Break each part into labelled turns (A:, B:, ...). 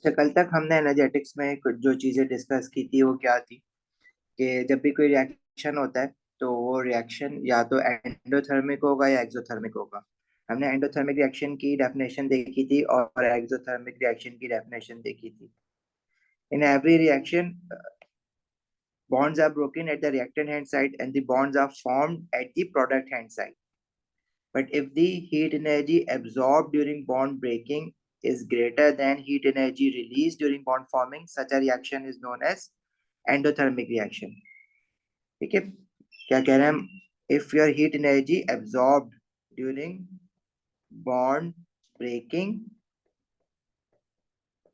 A: अच्छा, कल तक हमने एनर्जेटिक्स में कुछ जो चीजें डिस्कस की थी वो क्या थी कि जब भी कोई रिएक्शन होता है तो वो रिएक्शन या तो एंडोथर्मिक होगा या एक्सोथर्मिक होगा। हमने एंडोथर्मिक रिएक्शन की डेफिनेशन देखी थी और एक्सोथर्मिक रिएक्शन की डेफिनेशन देखी थी। In every reaction bonds are broken at the reactant hand side and the bonds are formed at the product hand side. But if the heat energy absorbed during bond breaking is greater than heat energy released during bond forming, such a reaction is known as endothermic reaction. ठीक है, क्या कह रहे हैं हम? If your heat energy absorbed during bond breaking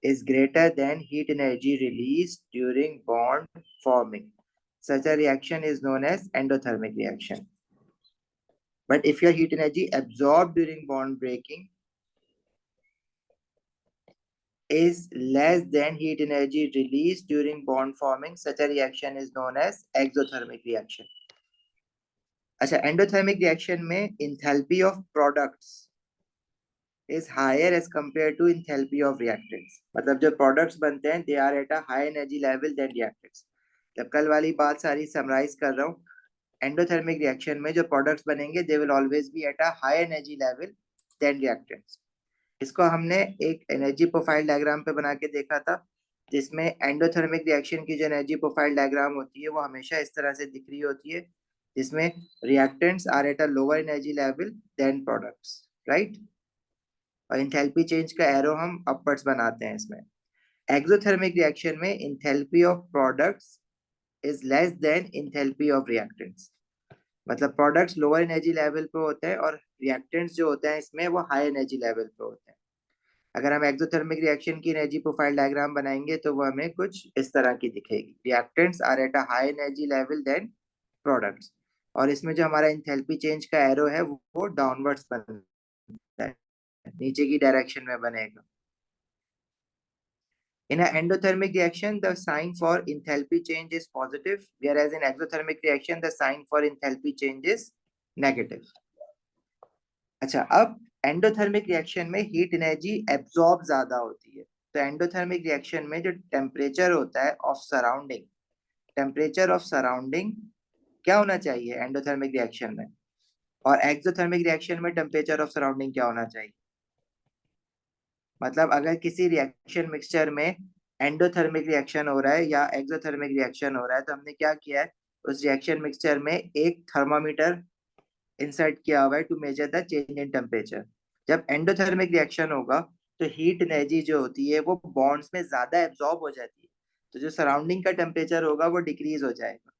A: is greater than heat energy released during bond forming, such a reaction is known as endothermic reaction. But if your heat energy absorbed during bond breaking is less than heat energy released during bond forming, such a reaction is known as exothermic reaction. अच्छा, endothermic reaction में enthalpy of products is higher as compare to enthalpy of reactants. मतलब जो products बनते हैं they are at a high energy level than reactants. जब कल वाली बात सारी समराइज कर रहा हूँ, एंडोथर्मिक रिएक्शन में जो प्रोडक्ट्स बनेंगे they will always be at a high energy level than reactants. इसको हमने एक एनर्जी प्रोफाइल डायग्राम पे बना के देखा था, जिसमें एंडोथर्मिक रिएक्शन की जो एनर्जी प्रोफाइल डायग्राम होती है वो हमेशा इस तरह से दिख रही होती है, जिसमें reactants are at a lower energy level than products, right. और इंथैल्पी चेंज का एरो हम अपवर्ड्स बनाते हैं इसमें। एक्सोथर्मिक रिएक्शन में enthalpy of products is less than enthalpy of reactants. मतलब प्रोडक्ट्स लोअर एनर्जी लेवल पे होते हैं और रिएक्टेंट्स जो होते हैं इसमें वो हाई एनर्जी लेवल पे होते हैं। अगर हम एक्सोथर्मिक रिएक्शन की एनर्जी प्रोफाइल डायग्राम बनाएंगे तो वो हमें कुछ इस तरह की दिखेगी। Reactants are at a high energy level than products, और इसमें जो हमारा इंथैल्पी चेंज का एरो है वो डाउनवर्ड्स बनता है, नीचे की डायरेक्शन में बनेगा। In an endothermic reaction, the sign for enthalpy change is positive, whereas in exothermic reaction, the sign for enthalpy change is negative. अच्छा, अब एंडोथर्मिक रिएक्शन में हीट एनर्जी एब्जॉर्ब ज्यादा होती है। तो एंडोथर्मिक रिएक्शन में जो टेम्परेचर होता है of surrounding, temperature of surrounding क्या होना चाहिए एंडोथर्मिक रिएक्शन में, और एक्सोथर्मिक रिएक्शन में टेम्परेचर ऑफ सराउंडिंग क्या होना चाहिए? मतलब अगर किसी रिएक्शन मिक्सचर में एंडोथर्मिक रिएक्शन हो रहा है या एक्सोथर्मिक रिएक्शन हो रहा है तो हमने क्या किया है, उस रिएक्शन मिक्सचर में एक थर्मामीटर इंसर्ट किया हुआ है to measure the change in temperature. जब एंडोथर्मिक रिएक्शन होगा तो हीट एनर्जी जो होती है वो बॉन्ड्स में ज्यादा एब्जॉर्ब हो जाती है, तो जो सराउंडिंग का टेम्परेचर होगा वो डिक्रीज हो जाएगा।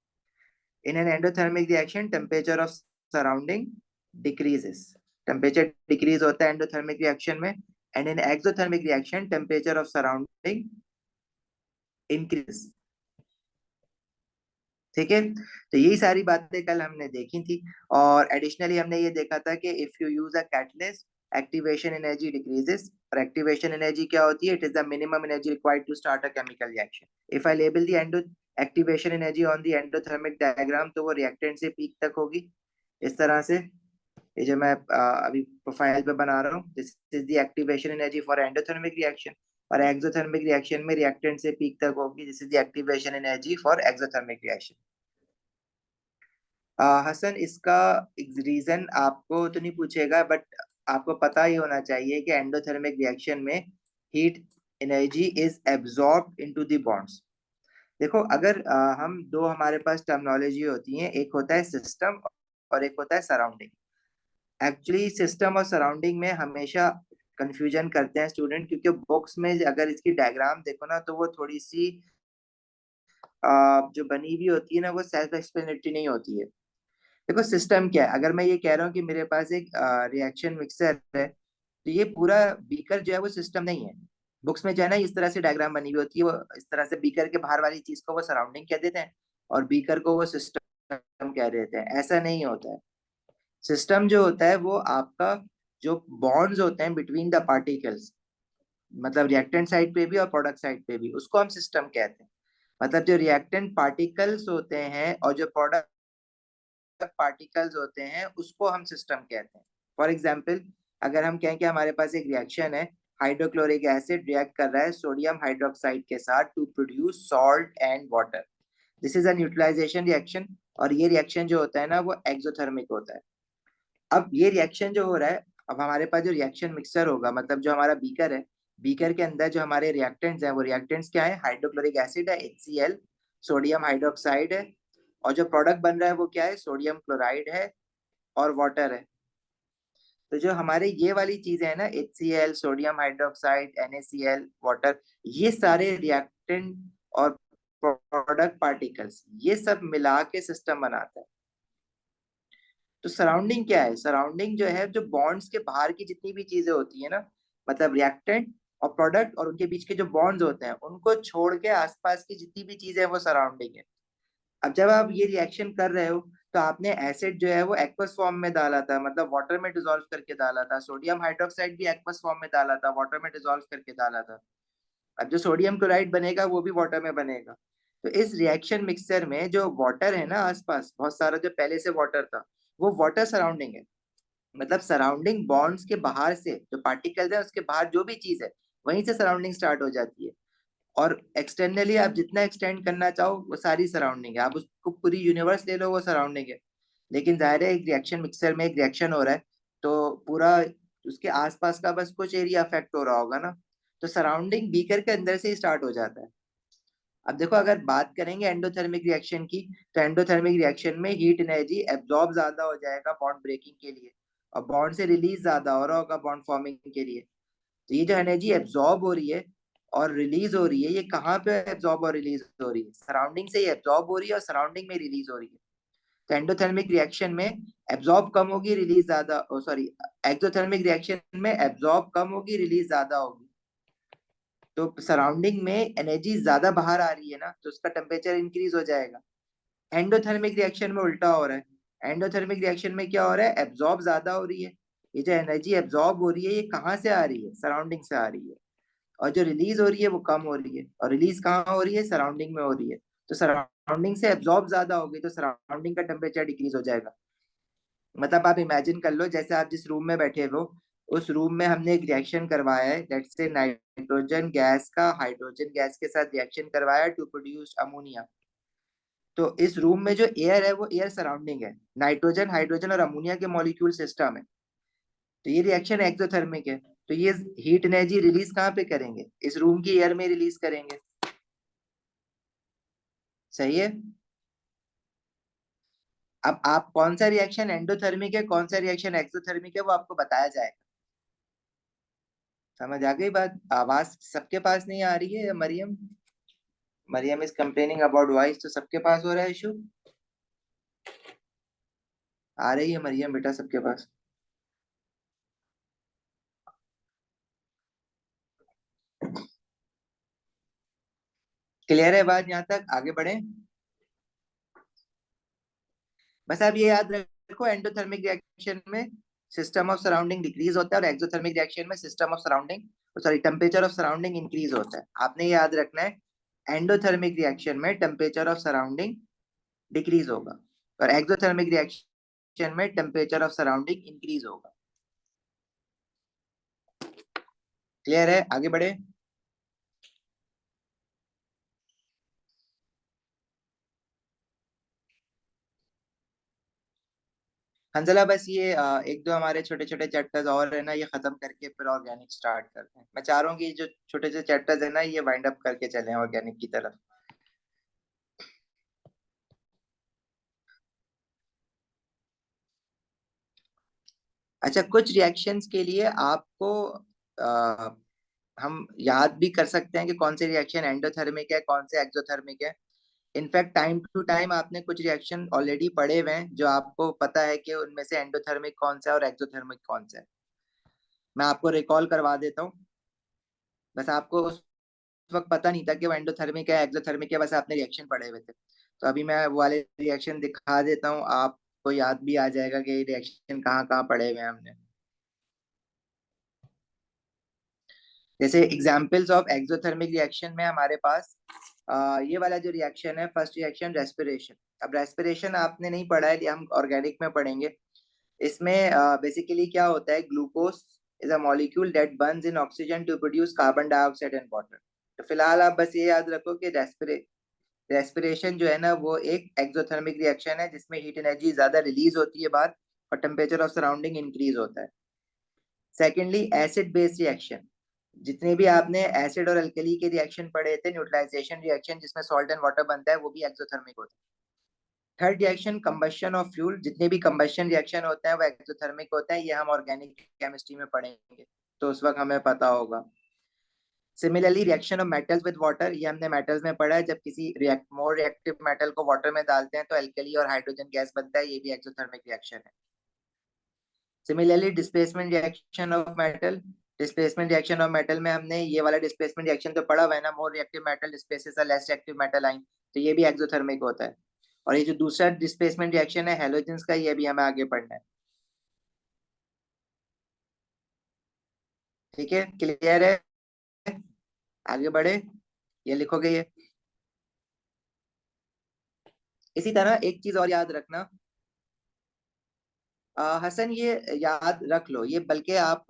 A: इन an endothermic reaction temperature of surrounding decreases, temperature decrease होता है एंडोथर्मिक रिएक्शन में। And in exothermic reaction temperature of surrounding increase. ठीक है, तो यही सारी बातें कल हमने देखी थी। और एडिशनली हमने ये देखा था कि if you use a catalyst activation energy decreases. और एक्टिवेशन एनर्जी क्या होती है? It is the minimum energy required to start a chemical reaction. If I label the endo activation energy on the endothermic diagram तो वो reactant से peak तक होगी इस तरह से। ये जो मैं अभी प्रोफाइल पे बना रहा हूँ, this is the activation energy for endothermic reaction. और एक्सोथर्मिक रिएक्शन में रिएक्टेंट से पीक तक होगी, this is the activation energy for exothermic reaction. Hasan, इसका रीजन आपको तो नहीं पूछेगा, बट आपको पता ही होना चाहिए कि एंडोथर्मिक रिएक्शन में heat energy is absorb into the bonds. देखो, अगर हम दो, हमारे पास टर्मिनोलॉजी होती है, एक होता है सिस्टम और एक होता है सराउंडिंग। एक्चुअली सिस्टम और सराउंडिंग में हमेशा कंफ्यूजन करते हैं स्टूडेंट, क्योंकि बुक्स में अगर इसकी डायग्राम देखो ना तो वो थोड़ी सी जो बनी हुई होती है ना वो सेल्फ एक्सप्लेनेटरी नहीं होती है। देखो, सिस्टम क्या है? अगर मैं ये कह रहा हूँ कि मेरे पास एक रिएक्शन मिक्सर है, तो ये पूरा बीकर जो है वो सिस्टम नहीं है। बुक्स में जो है ना इस तरह से डायग्राम बनी हुई होती है, वो इस तरह से बीकर के बाहर वाली चीज को वो सराउंडिंग कह देते हैं और बीकर को वो सिस्टम कह देते हैं। ऐसा नहीं होता है। सिस्टम जो होता है वो आपका जो बॉन्ड्स होते हैं बिटवीन द पार्टिकल्स, मतलब रिएक्टेंट साइड पे भी और प्रोडक्ट साइड पे भी, उसको हम सिस्टम कहते हैं। मतलब जो रिएक्टेंट पार्टिकल्स होते हैं और जो प्रोडक्ट पार्टिकल्स होते हैं उसको हम सिस्टम कहते हैं। फॉर एग्जाम्पल, अगर हम कहें कि हमारे पास एक रिएक्शन है हाइड्रोक्लोरिक एसिड रिएक्ट कर रहा है सोडियम हाइड्रोक्साइड के साथ to produce salt and water. This is a neutralisation reaction, और ये रिएक्शन जो होता है ना वो एक्सोथर्मिक होता है। अब ये रिएक्शन जो हो रहा है, अब हमारे पास जो रिएक्शन मिक्सर होगा, मतलब जो हमारा बीकर है, बीकर के अंदर जो हमारे रिएक्टेंट्स हैं, वो रिएक्टेंट्स क्या है? हाइड्रोक्लोरिक एसिड है HCl, सोडियम हाइड्रोक्साइड है, और जो प्रोडक्ट बन रहा है वो क्या है? सोडियम क्लोराइड है और वाटर है। तो जो हमारे ये वाली चीजें है ना, HCl, sodium hydroxide, NaCl, water, ये सारे रिएक्टेंट और प्रोडक्ट पार्टिकल्स, ये सब मिला के सिस्टम बनाता है। तो सराउंडिंग क्या है? सराउंडिंग जो है, जो बॉन्ड्स के बाहर की जितनी भी चीजें होती है ना, मतलब रिएक्टेंट और प्रोडक्ट और उनके बीच के जो बॉन्ड्स होते हैं, उनको छोड़ के आसपास की जितनी भी चीजें हैं वो सराउंडिंग है। अब जब आप ये रिएक्शन कर रहे हो, तो आपने एसिड जो है वो एक्वस फॉर्म में डाला था, मतलब वाटर में डिसॉल्व करके डाला था। सोडियम हाइड्रोक्साइड भी एक्वस फॉर्म में डाला था, वाटर में डिसॉल्व करके डाला था। अब जो सोडियम क्लोराइड बनेगा वो भी वाटर में बनेगा। तो इस रिएक्शन मिक्सचर में जो वाटर है ना आसपास, बहुत सारा जो पहले से वाटर था, वो वाटर सराउंडिंग है। मतलब सराउंडिंग बॉन्ड्स के बाहर से जो पार्टिकल्स है, उसके बाहर जो भी चीज है, वहीं से सराउंडिंग स्टार्ट हो जाती है। और एक्सटर्नली आप जितना एक्सटेंड करना चाहो वो सारी सराउंडिंग है, आप उसको पूरी यूनिवर्स ले लो वो सराउंडिंग है। लेकिन जाहिर है एक रिएक्शन मिक्सर में एक रिएक्शन हो रहा है, तो पूरा उसके आसपास का बस कुछ एरिया अफेक्ट हो रहा होगा ना। तो सराउंडिंग बीकर के अंदर से ही स्टार्ट हो जाता है। अब देखो, अगर बात करेंगे एंडोथर्मिक रिएक्शन की, तो एंडोथर्मिक रिएक्शन में हीट एनर्जी एब्जॉर्ब ज्यादा हो जाएगा बॉन्ड ब्रेकिंग के लिए, और बॉन्ड से रिलीज ज्यादा हो रहा होगा बॉन्ड फॉर्मिंग के लिए। तो ये जो एनर्जी एब्जॉर्ब हो रही है और रिलीज हो रही है, ये कहाँ पे एब्जॉर्ब और रिलीज हो रही है? सराउंडिंग से ही एब्जॉर्ब हो रही है और सराउंडिंग में रिलीज हो रही है। तो एंडोथर्मिक रिएक्शन में एब्जॉर्ब कम होगी, रिलीज ज्यादा, सॉरी, एक्सोथर्मिक रिएक्शन में एब्जॉर्ब कम होगी, रिलीज ज्यादा होगी। तो सराउंडिंग में एनर्जी ज्यादा बाहर आ रही है ना, तो उसका टेम्परेचर इंक्रीज हो जाएगा। एंडोथर्मिक रिएक्शन में उल्टा हो रहा है। एंडोथर्मिक रिएक्शन में क्या हो रहा है? एब्जॉर्ब ज्यादा हो रही है। ये जो एनर्जी एब्जॉर्ब हो रही है, ये कहाँ से आ रही है? सराउंडिंग से आ रही है। और जो रिलीज हो रही है वो कम हो रही है, और रिलीज कहाँ हो रही है? सराउंडिंग में हो रही है। तो सराउंडिंग से एब्जॉर्ब ज्यादा होगी, तो सराउंडिंग का टेम्परेचर डिक्रीज हो जाएगा। मतलब आप इमेजिन कर लो, जैसे आप जिस रूम में बैठे हो, उस रूम में हमने एक रिएक्शन करवाया है, लेट्स से नाइट्रोजन गैस का हाइड्रोजन गैस के साथ रिएक्शन करवाया टू प्रोड्यूस अमोनिया। तो इस रूम में जो एयर है वो एयर सराउंडिंग है, नाइट्रोजन हाइड्रोजन और अमोनिया के मॉलिक्यूल सिस्टम है। तो ये रिएक्शन एक्सोथर्मिक है। तो ये हीट एनर्जी रिलीज कहाँ पे करेंगे? इस रूम की एयर में रिलीज करेंगे। सही है। अब आप कौन सा रिएक्शन एंडोथर्मिक है, कौन सा रिएक्शन एक्सोथर्मिक है, वो आपको बताया जाएगा। समझ आ गई बात? आवाज सबके पास नहीं आ रही है? Mariam, Mariam is complaining about voice, तो सबके पास हो रहा है इशू? आ रही है मरियम बेटा सबके पास? क्लियर है बात? यहाँ तक आगे बढ़े? बस आप ये याद रखो, एंडोथर्मिक रिएक्शन में सिस्टम ऑफ सराउंडिंग डिक्रीज होता है, और एक्सोथर्मिक रिएक्शन में system of surrounding, sorry, temperature of surrounding increase होता है। आपने ये याद रखना है, एंडोथर्मिक रिएक्शन में टेम्परेचर ऑफ सराउंडिंग डिक्रीज होगा, और एक्सोथर्मिक रिएक्शन में टेम्परेचर ऑफ सराउंडिंग इंक्रीज होगा। क्लियर है? आगे बढ़े। हंसला, बस ये एक दो हमारे छोटे छोटे चैप्टर्स और है ना, ये खत्म करके फिर ऑर्गेनिक स्टार्ट करते हैं। मैं चाह रहा हूँ कि जो छोटे छोटे चैप्टर्स है ना, ये वाइंड अप करके चलें ऑर्गेनिक की तरफ। अच्छा, कुछ रिएक्शंस के लिए आपको आ, हम याद भी कर सकते हैं कि कौन से रिएक्शन एंडोथर्मिक है, कौन से एक्सोथर्मिक है। इनफैक्ट टाइम टू टाइम आपने कुछ रिएक्शन ऑलरेडी पढ़े हुए हैं, जो आपको पता है कि उनमें से एंडोथर्मिक कौन सा है और एक्सोथर्मिक कौन सा है। मैं आपको रिकॉल करवा देता हूँ। बस आपको उस वक्त पता नहीं था कि वो एंडोथर्मिक है एक्सोथर्मिक है, बस आपने रिएक्शन पढ़े हुए थे। तो अभी मैं वो वाले रिएक्शन दिखा देता हूँ, आपको याद भी आ जाएगा कि रिएक्शन कहाँ कहाँ पढ़े हुए हैं हमने। जैसे एग्जांपल्स ऑफ एक्सोथर्मिक रिएक्शन में हमारे पास ये वाला जो रिएक्शन है, फर्स्ट रिएक्शन रेस्पिरेशन। अब रेस्पिरेशन आपने नहीं पढ़ा है, ये हम ऑर्गेनिक में पढ़ेंगे। इसमें बेसिकली क्या होता है, glucose is a molecule that burns in oxygen to produce carbon dioxide and water. तो फिलहाल आप बस ये याद रखो कि रेस्पिरेशन जो है ना वो एक एक्सोथर्मिक रिएक्शन है जिसमें हीट एनर्जी ज्यादा रिलीज होती है बाहर और टेम्परेचर ऑफ सराउंडिंग इंक्रीज होता है. Secondly acid base reaction. जितने भी आपने एसिड और अल्कली के रिएक्शन पढ़े थे, न्यूट्रलाइजेशन रिएक्शन जिसमें सॉल्ट एंड वाटर बनता है, वो भी एक्सोथर्मिक होता है. Third reaction combustion of fuel. जितने भी कंबशन रिएक्शन होते हैं वो एक्सोथर्मिक होते हैं. ये हम ऑर्गेनिक केमिस्ट्री में पढ़ेंगे तो उस वक्त हमें पता होगा. Similarly reaction of metals with water, ये हमने मेटल्स में पढ़ा है. जब किसी मोर रिएक्टिव मेटल को वाटर में डालते हैं तो अल्कली और हाइड्रोजन गैस बनता है. ये भी एक्सोथर्मिक रिएक्शन है. Similarly displacement reaction of metal. Displacement reaction of metal में हमने ये वाला डिस्प्लेसमेंट रिएक्शन तो पढ़ा हुआ है ना, more reactive metal displaces a less reactive metal ion. तो ये भी एक्सोथर्मिक होता है. और ये जो दूसरा डिस्प्लेसमेंट रिएक्शन है हेलोजेंस का, ये भी हमें आगे पढ़ना है. ठीक है, क्लियर है? आगे बढ़े, ये लिखोगे ये. इसी तरह एक चीज और याद रखना, हसन, ये याद रख लो ये, बल्कि आप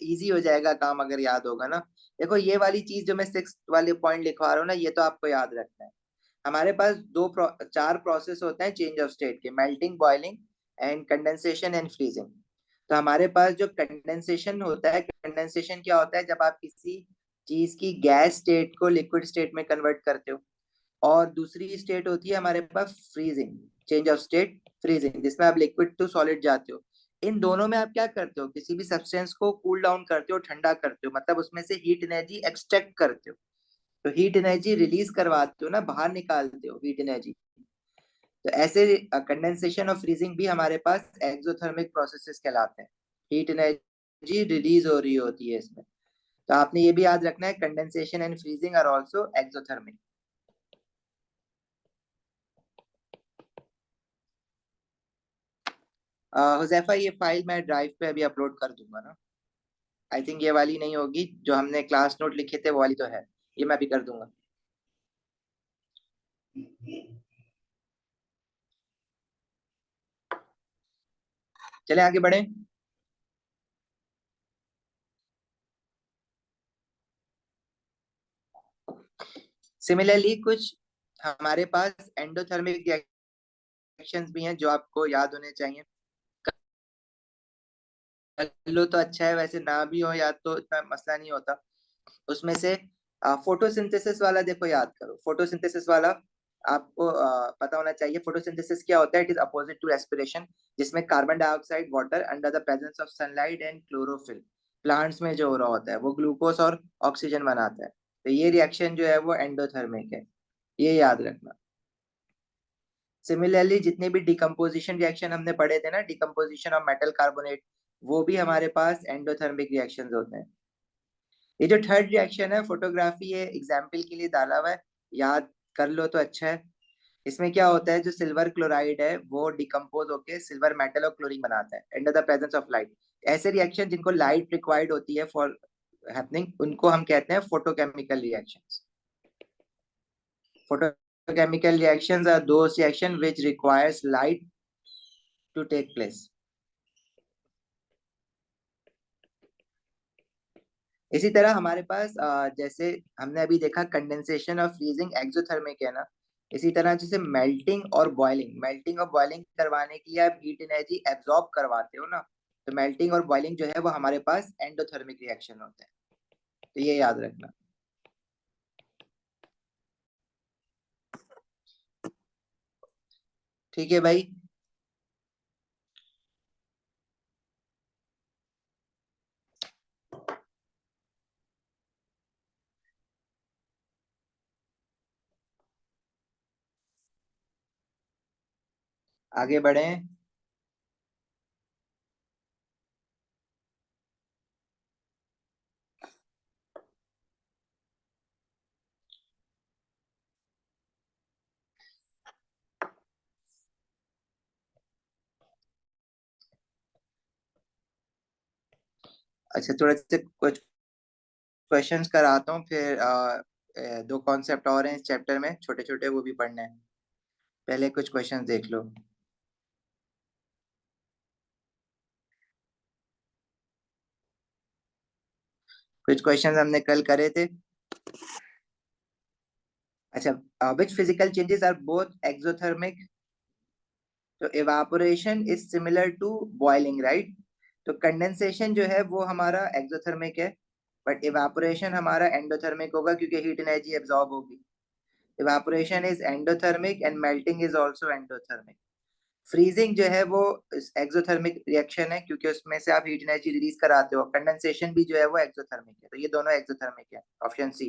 A: इजी हो जाएगा काम अगर याद होगा ना. देखो ये वाली चीज जो मैं सिक्स वाले पॉइंट लिखवा रहा हूँ ना, ये तो आपको याद रखना है. हमारे पास चार प्रोसेस होते हैं चेंज ऑफ स्टेट के: melting, boiling and condensation and freezing. तो हमारे पास जो कंडेंसेशन होता है, कंडेंसेशन क्या होता है? जब आप किसी चीज की गैस स्टेट को लिक्विड स्टेट में कन्वर्ट करते हो. और दूसरी स्टेट होती है हमारे पास freezing, change of state freezing, जिसमें आप लिक्विड टू सॉलिड जाते हो. इन दोनों में आप क्या करते हो? किसी भी सब्सटेंस को कूल डाउन करते हो, ठंडा करते हो, मतलब उसमें से हीट एनर्जी एक्सट्रैक्ट करते हो. तो हीट एनर्जी रिलीज करवाते हो ना, बाहर निकालते हो हीट एनर्जी. तो ऐसे कंडेंसेशन और फ्रीजिंग भी हमारे पास एक्सोथर्मिक प्रोसेसेस कहलाते हैं. हीट एनर्जी रिलीज हो रही होती है इसमें. तो आपने ये भी याद रखना है, condensation and freezing are also exothermic. Huzaifa, ये फाइल मैं ड्राइव पे अभी अपलोड कर दूंगा ना. आई थिंक ये वाली नहीं होगी, जो हमने क्लास नोट लिखे थे वो वाली तो है. ये मैं अभी कर दूंगा. चले आगे बढ़े. सिमिलरली कुछ हमारे पास एंडोथर्मिक रिएक्शंस भी हैं जो आपको याद होने चाहिए. कर लो तो अच्छा है, वैसे ना भी हो याद तो इतना मसला नहीं होता. उसमें से फोटोसिंथेसिस वाला देखो, याद करो फोटोसिंथेसिस वाला. आपको पता होना चाहिए फोटोसिंथेसिस क्या होता है. It is opposite to respiration, जिसमें carbon dioxide, water under the presence of sunlight and chlorophyll, plants में जो हो रहा होता है वो ग्लूकोज और ऑक्सीजन बनाता है. तो ये रिएक्शन जो है वो एंडोथर्मिक है, ये याद रखना. सिमिलरली जितने भी डिकम्पोजिशन रिएक्शन हमने पढ़े थे ना, डिकम्पोजिशन ऑफ मेटल कार्बोनेट, वो भी हमारे पास एंडोथर्मिक रिएक्शंस होते हैं. ये जो थर्ड रिएक्शन है फोटोग्राफी, ये एग्जाम्पल के लिए डाला हुआ है, याद कर लो तो अच्छा है. इसमें क्या होता है, जो सिल्वर क्लोराइड है वो डिकम्पोज होके सिल्वर मेटल और क्लोरीन बनाता है under the presence of light. ऐसे रिएक्शन जिनको लाइट रिक्वायर्ड होती है फॉर हैपनिंग, उनको हम कहते हैं photochemical reactions. Photochemical reactions are those reactions which requires light to take place. इसी तरह हमारे पास जैसे हमने अभी देखा कंडेंसेशन और फ्रीजिंग एक्सोथर्मिक है ना, इसी तरह जैसे मेल्टिंग और बॉइलिंग करवाने के लिए आप हीट एनर्जी एब्जॉर्ब करवाते हो ना, तो मेल्टिंग और बॉइलिंग जो है वो हमारे पास एंडोथर्मिक रिएक्शन होते हैं. तो ये याद रखना. ठीक है भाई. आगे बढ़े. अच्छा, थोड़ा से कुछ क्वेश्चंस कराता हूँ, फिर दो कॉन्सेप्ट और हैं इस चैप्टर में छोटे छोटे, वो भी पढ़ने हैं. पहले कुछ क्वेश्चंस देख लो. कुछ क्वेश्चंस हमने कल करे थे। अच्छा, which physical changes are both exothermic? तो evaporation is similar to boiling, right? तो कंडेंसेशन जो है वो हमारा एक्सोथर्मिक है, बट इवापोरेशन हमारा एंडोथर्मिक होगा क्योंकि हीट एनर्जी एब्जॉर्ब होगी। Evaporation is endothermic and melting is also endothermic. Freezing जो है वो एक्सोथर्मिक रिएक्शन है क्योंकि उसमें से आप हीट एनर्जी रिलीज कराते हो। कंडेंसेशन भी जो है वो एक्सोथर्मिक है, तो ये दोनों एक्सोथर्मिक है। Option C.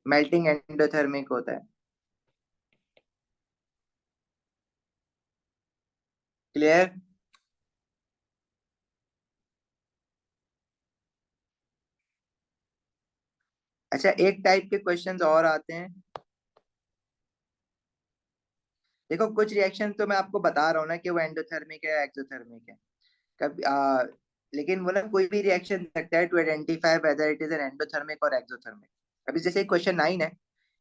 A: मेल्टिंग एंडोथर्मिक होता है। क्लियर? अच्छा, एक टाइप के क्वेश्चंस और आते हैं। देखो, कुछ रिएक्शन तो मैं आपको बता रहा हूँ ना कि वो एंडोथर्मिक है एक्सोथर्मिक है। कभी लेकिन वो ना कोई भी रिएक्शन सकता है to identify whether it is an endothermic और एक्सोथर्मिक। अभी जैसे क्वेश्चन 9 है,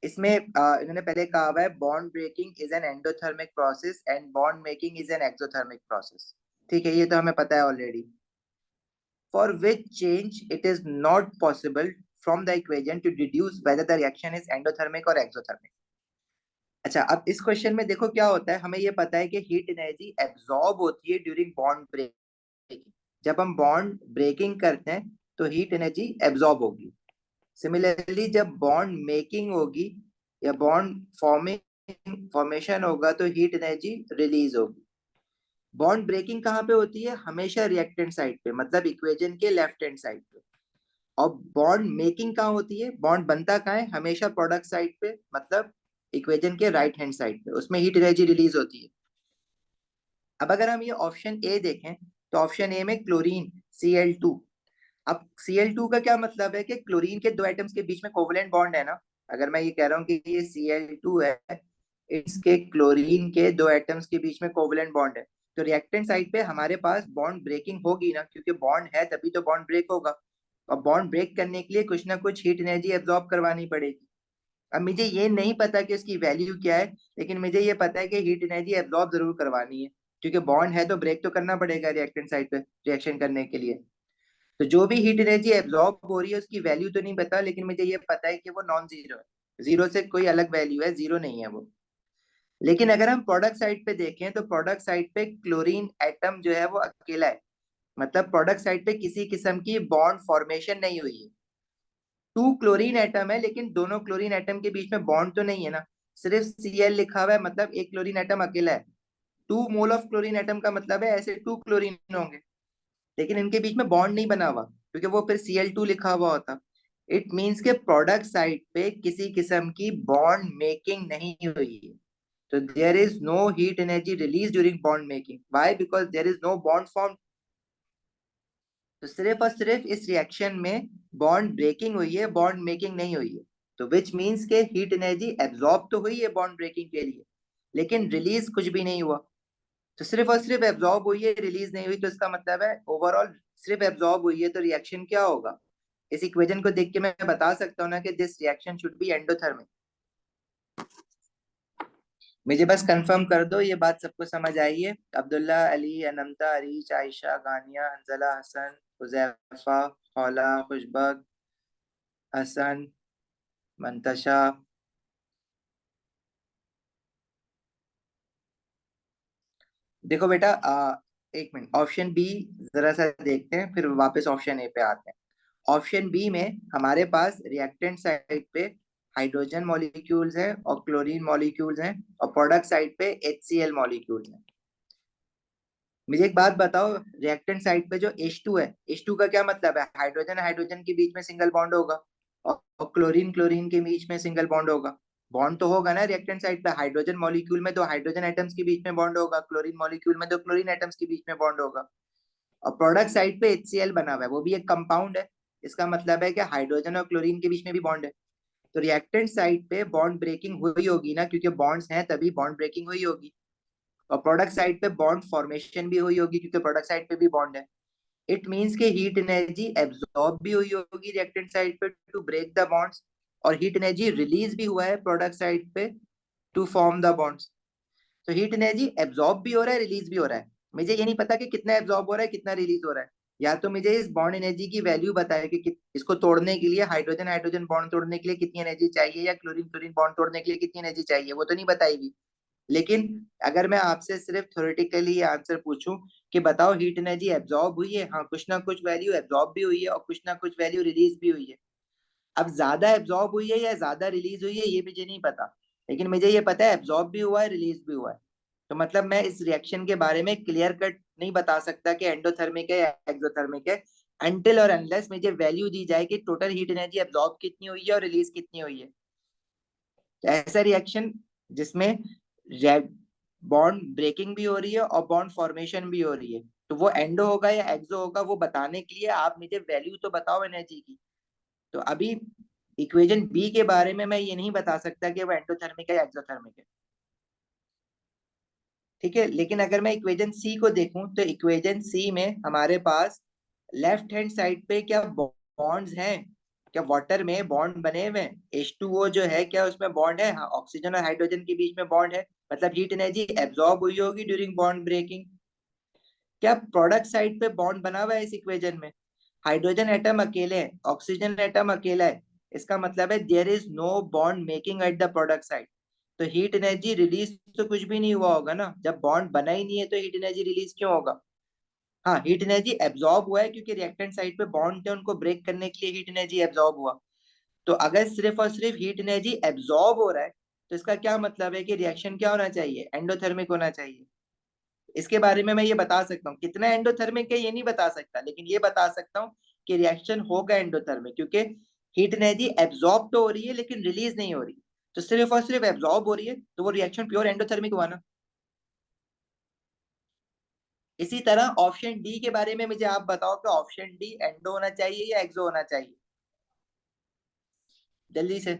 A: इसमें इन्होंने पहले कहा हुआ है bond breaking is an endothermic process and bond making is an exothermic process. ठीक है, ये तो हमें पता है already. For which change it is not possible from the equation to deduce whether the reaction is endothermic और exothermic. अच्छा, अब इस क्वेश्चन में देखो क्या होता है। हमें ये पता है कि हीट एनर्जी एब्जॉर्ब होती है ड्यूरिंग बॉन्ड ब्रेकिंग। जब हम बॉन्ड ब्रेकिंग करते हैं तो हीट एनर्जी एब्जॉर्ब होगी। सिमिलरली जब बॉन्ड मेकिंग होगी या बॉन्ड फॉर्मेशन होगा तो हीट एनर्जी रिलीज होगी। बॉन्ड ब्रेकिंग कहाँ पे होती है? हमेशा रिएक्टेंट साइड पे, मतलब इक्वेशन के लेफ्ट हैंड साइड पे। और बॉन्ड मेकिंग कहाँ होती है? बॉन्ड बनता कहाँ है? हमेशा प्रोडक्ट साइड पे, मतलब इक्वेशन के राइट हैंड साइड पे, उसमें हीट एनर्जी रिलीज होती है। अब अगर हम ये ऑप्शन ए देखें तो ऑप्शन ए में क्लोरीन Cl2। अब Cl2 का क्या मतलब है कि क्लोरीन के दो एटम्स के बीच में कोवलेंट बॉन्ड है ना। अगर मैं ये कह रहा हूँ कि ये Cl2 है, इसके क्लोरीन के दो एटम्स के बीच में कोवलेंट बॉन्ड है, तो रिएक्टेंट साइड पे हमारे पास बॉन्ड ब्रेकिंग होगी ना, क्योंकि बॉन्ड है तभी तो बॉन्ड ब्रेक होगा। और बॉन्ड ब्रेक करने के लिए कुछ ना कुछ हीट एनर्जी एब्जॉर्ब करवानी पड़ेगी। अब मुझे ये नहीं पता कि उसकी वैल्यू क्या है, लेकिन मुझे ये पता है कि हीट एनर्जी एब्जॉर्ब जरूर करवानी है, क्योंकि बॉन्ड है तो ब्रेक तो करना पड़ेगा रिएक्टेंट साइड पे रिएक्शन करने के लिए। तो जो भी हीट एनर्जी एब्जॉर्ब हो रही है उसकी वैल्यू तो नहीं पता, लेकिन मुझे ये पता है कि वो नॉन जीरो है। जीरो से कोई अलग वैल्यू है, जीरो नहीं है वो। लेकिन अगर हम प्रोडक्ट साइड पे देखें तो प्रोडक्ट साइड पे क्लोरीन एटम जो है वो अकेला है, मतलब प्रोडक्ट साइड पे किसी किस्म की बॉन्ड फॉर्मेशन नहीं हुई है। टू क्लोरीन एटम है लेकिन दोनों क्लोरीन एटम के बीच में बॉन्ड तो नहीं है ना। सिर्फ Cl लिखा हुआ है, मतलब एक क्लोरीन एटम अकेला है। 2 मोल ऑफ क्लोरीन एटम का मतलब है ऐसे 2 क्लोरीन होंगे, लेकिन इनके बीच में बॉन्ड नहीं बना हुआ, क्योंकि वो फिर Cl2 लिखा हुआ होता। इट मीन्स के प्रोडक्ट साइड पे किसी किस्म की बॉन्ड मेकिंग नहीं हुई है। तो there is no heat energy release during bond making. Why? Because there is no bond form. तो सिर्फ और सिर्फ इस रिएक्शन में बॉन्ड ब्रेकिंग हुई है, बॉन्ड मेकिंग नहीं हुई है। तो विच मीन्स के हीट एनर्जी एब्जॉर्ब तो हुई है बॉन्ड ब्रेकिंग के लिए, लेकिन रिलीज कुछ भी नहीं हुआ। तो सिर्फ और सिर्फ एब्जॉर्ब हुई है, रिलीज नहीं हुई, तो इसका मतलब है ओवरऑल सिर्फ एब्जॉर्ब हुई है, तो रिएक्शन क्या होगा? इस इक्वेशन को देख के मैं बता सकता हूँ ना कि this reaction should be endothermic. मुझे बस कंफर्म कर दो ये बात सबको समझ आई है। अब्दुल्ला, अली, अनंता, अरीश, आयशा, गानिया, हंजला, हसन, हुजैफा, हौला, खुशबक, हसन, मंतशा। देखो बेटा, एक मिनट, ऑप्शन बी जरा सा देखते हैं फिर वापस ऑप्शन ए पे आते हैं। ऑप्शन बी में हमारे पास रिएक्टेंट साइड पे हाइड्रोजन मॉलिक्यूल्स हैं और क्लोरीन मॉलिक्यूल्स हैं, और प्रोडक्ट साइड पे HCl मॉलिक्यूल्स हैं। मुझे एक बात बताओ, रिएक्टेंट साइड पे जो H2 है, H2 का क्या मतलब है? हाइड्रोजन हाइड्रोजन के बीच में सिंगल बॉन्ड होगा, और क्लोरीन क्लोरीन के बीच में सिंगल बॉन्ड होगा। बॉन्ड तो होगा ना रिएक्टेंट साइड पे। हाइड्रोजन मॉलिक्यूल में तो हाइड्रोजन एटम्स के बीच में बॉन्ड होगा, क्लोरीन मॉलिक्यूल में तो क्लोरीन एटम्स के बीच में बॉन्ड होगा। और प्रोडक्ट साइड पे HCl बना हुआ है, वो भी एक कंपाउंड है। इसका मतलब है कि हाइड्रोजन और क्लोरीन के बीच में भी बॉन्ड है। तो रिएक्टेंट साइड पे बॉन्ड ब्रेकिंग हुई होगी ना, क्योंकि बॉन्ड्स हैं तभी बॉन्ड ब्रेकिंग हुई होगी। और प्रोडक्ट साइड पे बॉन्ड फॉर्मेशन भी हुई होगी, क्योंकि प्रोडक्ट साइड पे भी बॉन्ड है। इट मीन्स के हीट एनर्जी एब्जॉर्ब भी हुई होगी रिएक्टेंट साइड पे टू ब्रेक द बॉन्ड्स, और हीट एनर्जी रिलीज भी हुआ है प्रोडक्ट साइड पे टू फॉर्म द बॉन्ड्स। तो हीट एनर्जी एब्जॉर्ब भी हो रहा है, रिलीज भी हो रहा है। मुझे ये नहीं पता कि कितना एब्जॉर्ब हो रहा है कितना रिलीज हो रहा है, या तो मुझे इस बॉन्ड एनर्जी की वैल्यू बताए कि इसको तोड़ने के लिए हाइड्रोजन हाइड्रोजन बॉन्ड तोड़ने के लिए कितनी एनर्जी चाहिए, या क्लोरीन क्लोरीन बॉन्ड तोड़ने के लिए कितनी एनर्जी चाहिए, वो तो नहीं बताएगी। लेकिन अगर मैं आपसे सिर्फ थ्योरेटिकली ये आंसर पूछूं कि बताओ हीट एनर्जी एब्जॉर्ब हुई है, हाँ कुछ ना कुछ वैल्यू एब्जॉर्ब भी हुई है और कुछ ना कुछ वैल्यू रिलीज भी हुई है। अब ज्यादा एब्जॉर्ब हुई है या ज्यादा रिलीज हुई है ये मुझे नहीं पता, लेकिन मुझे ये पता है एब्जॉर्ब भी हुआ है रिलीज भी हुआ है। तो मतलब मैं इस रिएक्शन के बारे में क्लियर कट नहीं बता सकता कि एंडोथर्मिक है या एक्सोथर्मिक है, अनटिल और अनलेस मुझे वैल्यू दी जाए कि टोटल हीट एनर्जी एब्जॉर्ब कितनी हुई है और रिलीज कितनी हुई है। तो ऐसा रिएक्शन जिसमें बॉन्ड ब्रेकिंग भी हो रही है और बॉन्ड फॉर्मेशन भी हो रही है, तो वो एंडो होगा या एक्सो होगा वो बताने के लिए आप मुझे वैल्यू तो बताओ एनर्जी की। तो अभी इक्वेशन बी के बारे में मैं ये नहीं बता सकता कि वो एंडोथर्मिक है या एक्सोथर्मिक है। ठीक है, लेकिन अगर मैं इक्वेशन सी को देखूं तो इक्वेशन सी में हमारे पास लेफ्ट हैंड साइड पे क्या बॉन्ड्स हैं, क्या वाटर में बॉन्ड बने हुए हैं, H2O जो है क्या उसमें बॉन्ड है, हाँ ऑक्सीजन और हाइड्रोजन के बीच में बॉन्ड है, मतलब हीट एनर्जी एब्जॉर्ब हुई होगी ड्यूरिंग बॉन्ड ब्रेकिंग। क्या प्रोडक्ट साइड पे बॉन्ड बना हुआ है इस इक्वेशन में, हाइड्रोजन एटम अकेले है ऑक्सीजन एटम अकेला है, इसका मतलब है there is no bond making at the product side. तो हीट एनर्जी रिलीज तो कुछ भी नहीं हुआ होगा ना, जब बॉन्ड बना ही नहीं है तो हीट एनर्जी रिलीज क्यों होगा। हाँ हीट एनर्जी एब्जॉर्ब हुआ है क्योंकि रिएक्टेंट साइड पे बॉन्ड थे उनको ब्रेक करने के लिए हीट एनर्जी एब्जॉर्ब हुआ। तो अगर सिर्फ और सिर्फ हीट एनर्जी एब्जॉर्ब हो रहा है तो इसका क्या मतलब है कि रिएक्शन क्या होना चाहिए, एंडोथर्मिक होना चाहिए। इसके बारे में मैं ये बता सकता हूँ, कितना एंडोथर्मिक है ये नहीं बता सकता, लेकिन ये बता सकता हूँ कि रिएक्शन होगा एंडोथर्मिक, क्योंकि हीट एनर्जी एब्जॉर्ब तो हो रही है लेकिन रिलीज नहीं हो रही। तो सिर्फ और सिर्फ एब्जॉर्ब हो रही है तो वो रिएक्शन प्योर एंडोथर्मिक हुआ ना। इसी तरह ऑप्शन डी के बारे में मुझे आप बताओ कि ऑप्शन डी एंडो होना चाहिए या एक्सो होना चाहिए, जल्दी से।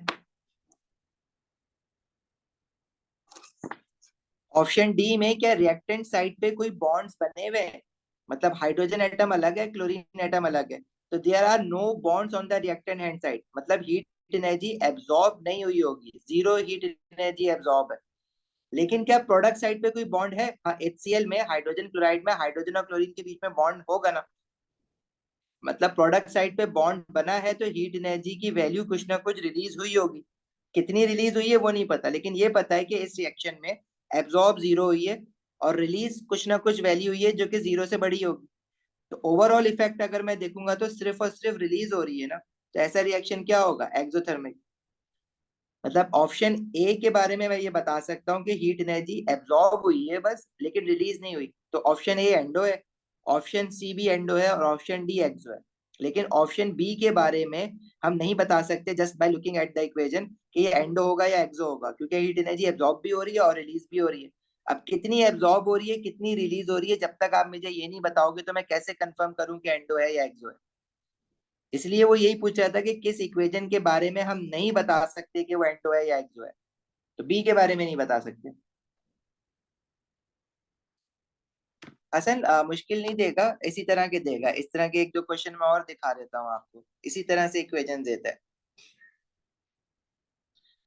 A: ऑप्शन डी में क्या रिएक्टेंट साइड पे कोई बॉन्ड्स बने हुए हैं, मतलब हाइड्रोजन एटम अलग है क्लोरीन एटम अलग है, तो there are no bonds on the reactant hand side, मतलब हीट एनर्जी एब्जॉर्ब नहीं हुई होगी, जीरो हीट एनर्जी एब्जॉर्ब है। लेकिन क्या प्रोडक्ट साइड पे कोई बॉन्ड है, हाँ HCl में हाइड्रोजन क्लोराइड में हाइड्रोजन और क्लोरीन के बीच में बॉन्ड होगा ना, मतलब प्रोडक्ट साइड पे बॉन्ड बना है तो हीट एनर्जी की वैल्यू कुछ ना कुछ रिलीज हुई होगी। कितनी रिलीज हुई है वो नहीं पता, लेकिन ये पता है कि इस रिएक्शन में एब्जॉर्ब जीरो हुई है और रिलीज कुछ ना कुछ वैल्यू हुई है जो कि जीरो से बड़ी होगी। तो ओवरऑल इफेक्ट अगर मैं देखूंगा तो सिर्फ और सिर्फ रिलीज हो रही है ना, तो ऐसा रिएक्शन क्या होगा, एक्सोथर्मिक। मतलब ऑप्शन ए के बारे में मैं ये बता सकता हूँ कि हीट एनर्जी एब्जॉर्ब हुई है बस लेकिन रिलीज नहीं हुई, तो ऑप्शन ए एंडो है, ऑप्शन सी भी एंडो है और ऑप्शन डी एक्सो है। लेकिन ऑप्शन बी के बारे में हम नहीं बता सकते just by looking at the equation कि ये एंडो होगा या एक्सो होगा, क्योंकि हीट एनर्जी एब्जॉर्ब भी हो रही है और रिलीज भी हो रही है। अब कितनी एब्जॉर्ब हो रही है कितनी रिलीज हो रही है जब तक आप मुझे ये नहीं बताओगे तो मैं कैसे कंफर्म करूं कि एंडो है या एक्सो है। इसलिए वो यही पूछ रहा था कि किस इक्वेशन के बारे में हम नहीं बता सकते कि वो एंडो है या एक्सो है, तो बी के बारे में नहीं बता सकते। हसन मुश्किल नहीं देगा, इसी तरह के देगा, इस तरह के एक दो क्वेश्चन मैं और दिखा देता हूँ आपको, इसी तरह से इक्वेशन देता है।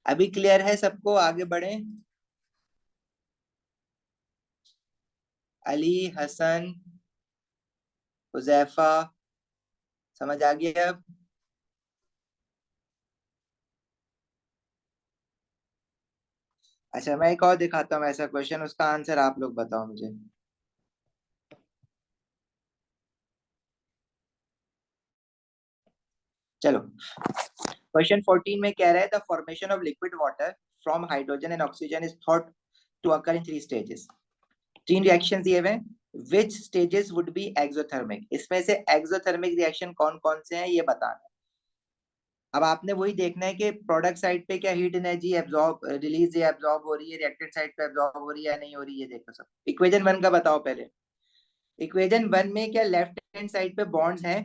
A: अभी क्लियर है सबको, आगे बढ़े। अली, हसन, हुजैफा, समझ आ गया अब। अच्छा मैं एक और दिखाता हूँ ऐसा क्वेश्चन, उसका आंसर आप लोग बताओ मुझे। चलो, क्वेश्चन 14 में कह रहा है the formation of liquid water from hydrogen and oxygen is thought to occur in three stages. तीन रिएक्शन दिए हुए हैं, which stages would be exothermic, इसमें से एक्सोथर्मिक रिएक्शन कौन कौन से हैं ये बताना है। अब आपने वही देखना है कि प्रोडक्ट साइड पे क्या हीट एनर्जी एब्जॉर्ब रिलीज या एब्जॉर्ब हो रही है, रिएक्टेड साइड पे एब्जॉर्ब हो रही है या नहीं हो रही है, देखो सब। इक्वेशन वन का बताओ पहले। इक्वेशन वन में क्या लेफ्ट हैंड साइड पे बॉन्ड्स हैं,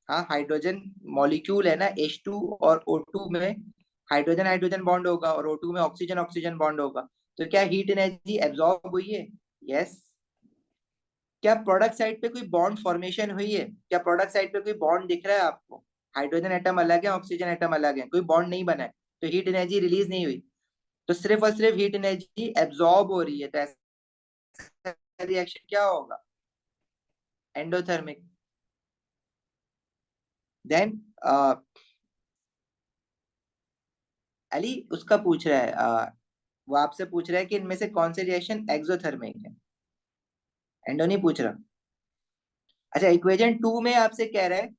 A: हाँ हाइड्रोजन मॉलिक्यूल है ना H2 और O2 में हाइड्रोजन हाइड्रोजन बॉन्ड होगा और O2 में ऑक्सीजन ऑक्सीजन बॉन्ड होगा। तो क्या हीट एनर्जी एब्जॉर्ब हुई है, यस। क्या प्रोडक्ट साइड पे कोई बॉन्ड फॉर्मेशन हुई है, क्या प्रोडक्ट साइड पे कोई बॉन्ड दिख रहा है आपको, हाइड्रोजन एटम अलग है ऑक्सीजन एटम अलग है, कोई बॉन्ड नहीं बना है, तो हीट एनर्जी रिलीज नहीं हुई, तो सिर्फ और सिर्फ हीट एनर्जी एब्जॉर्ब हो रही है, तो ऐसा रिएक्शन क्या होगा, एंडोथर्मिक। देन अली उसका पूछ रहा है, वो आपसे पूछ रहा है कि इनमें से कौन से रिएक्शन एक्सोथर्मिक है, एंडो नहीं पूछ रहा। अच्छा, इक्वेशन 2 में आपसे कह रहा है,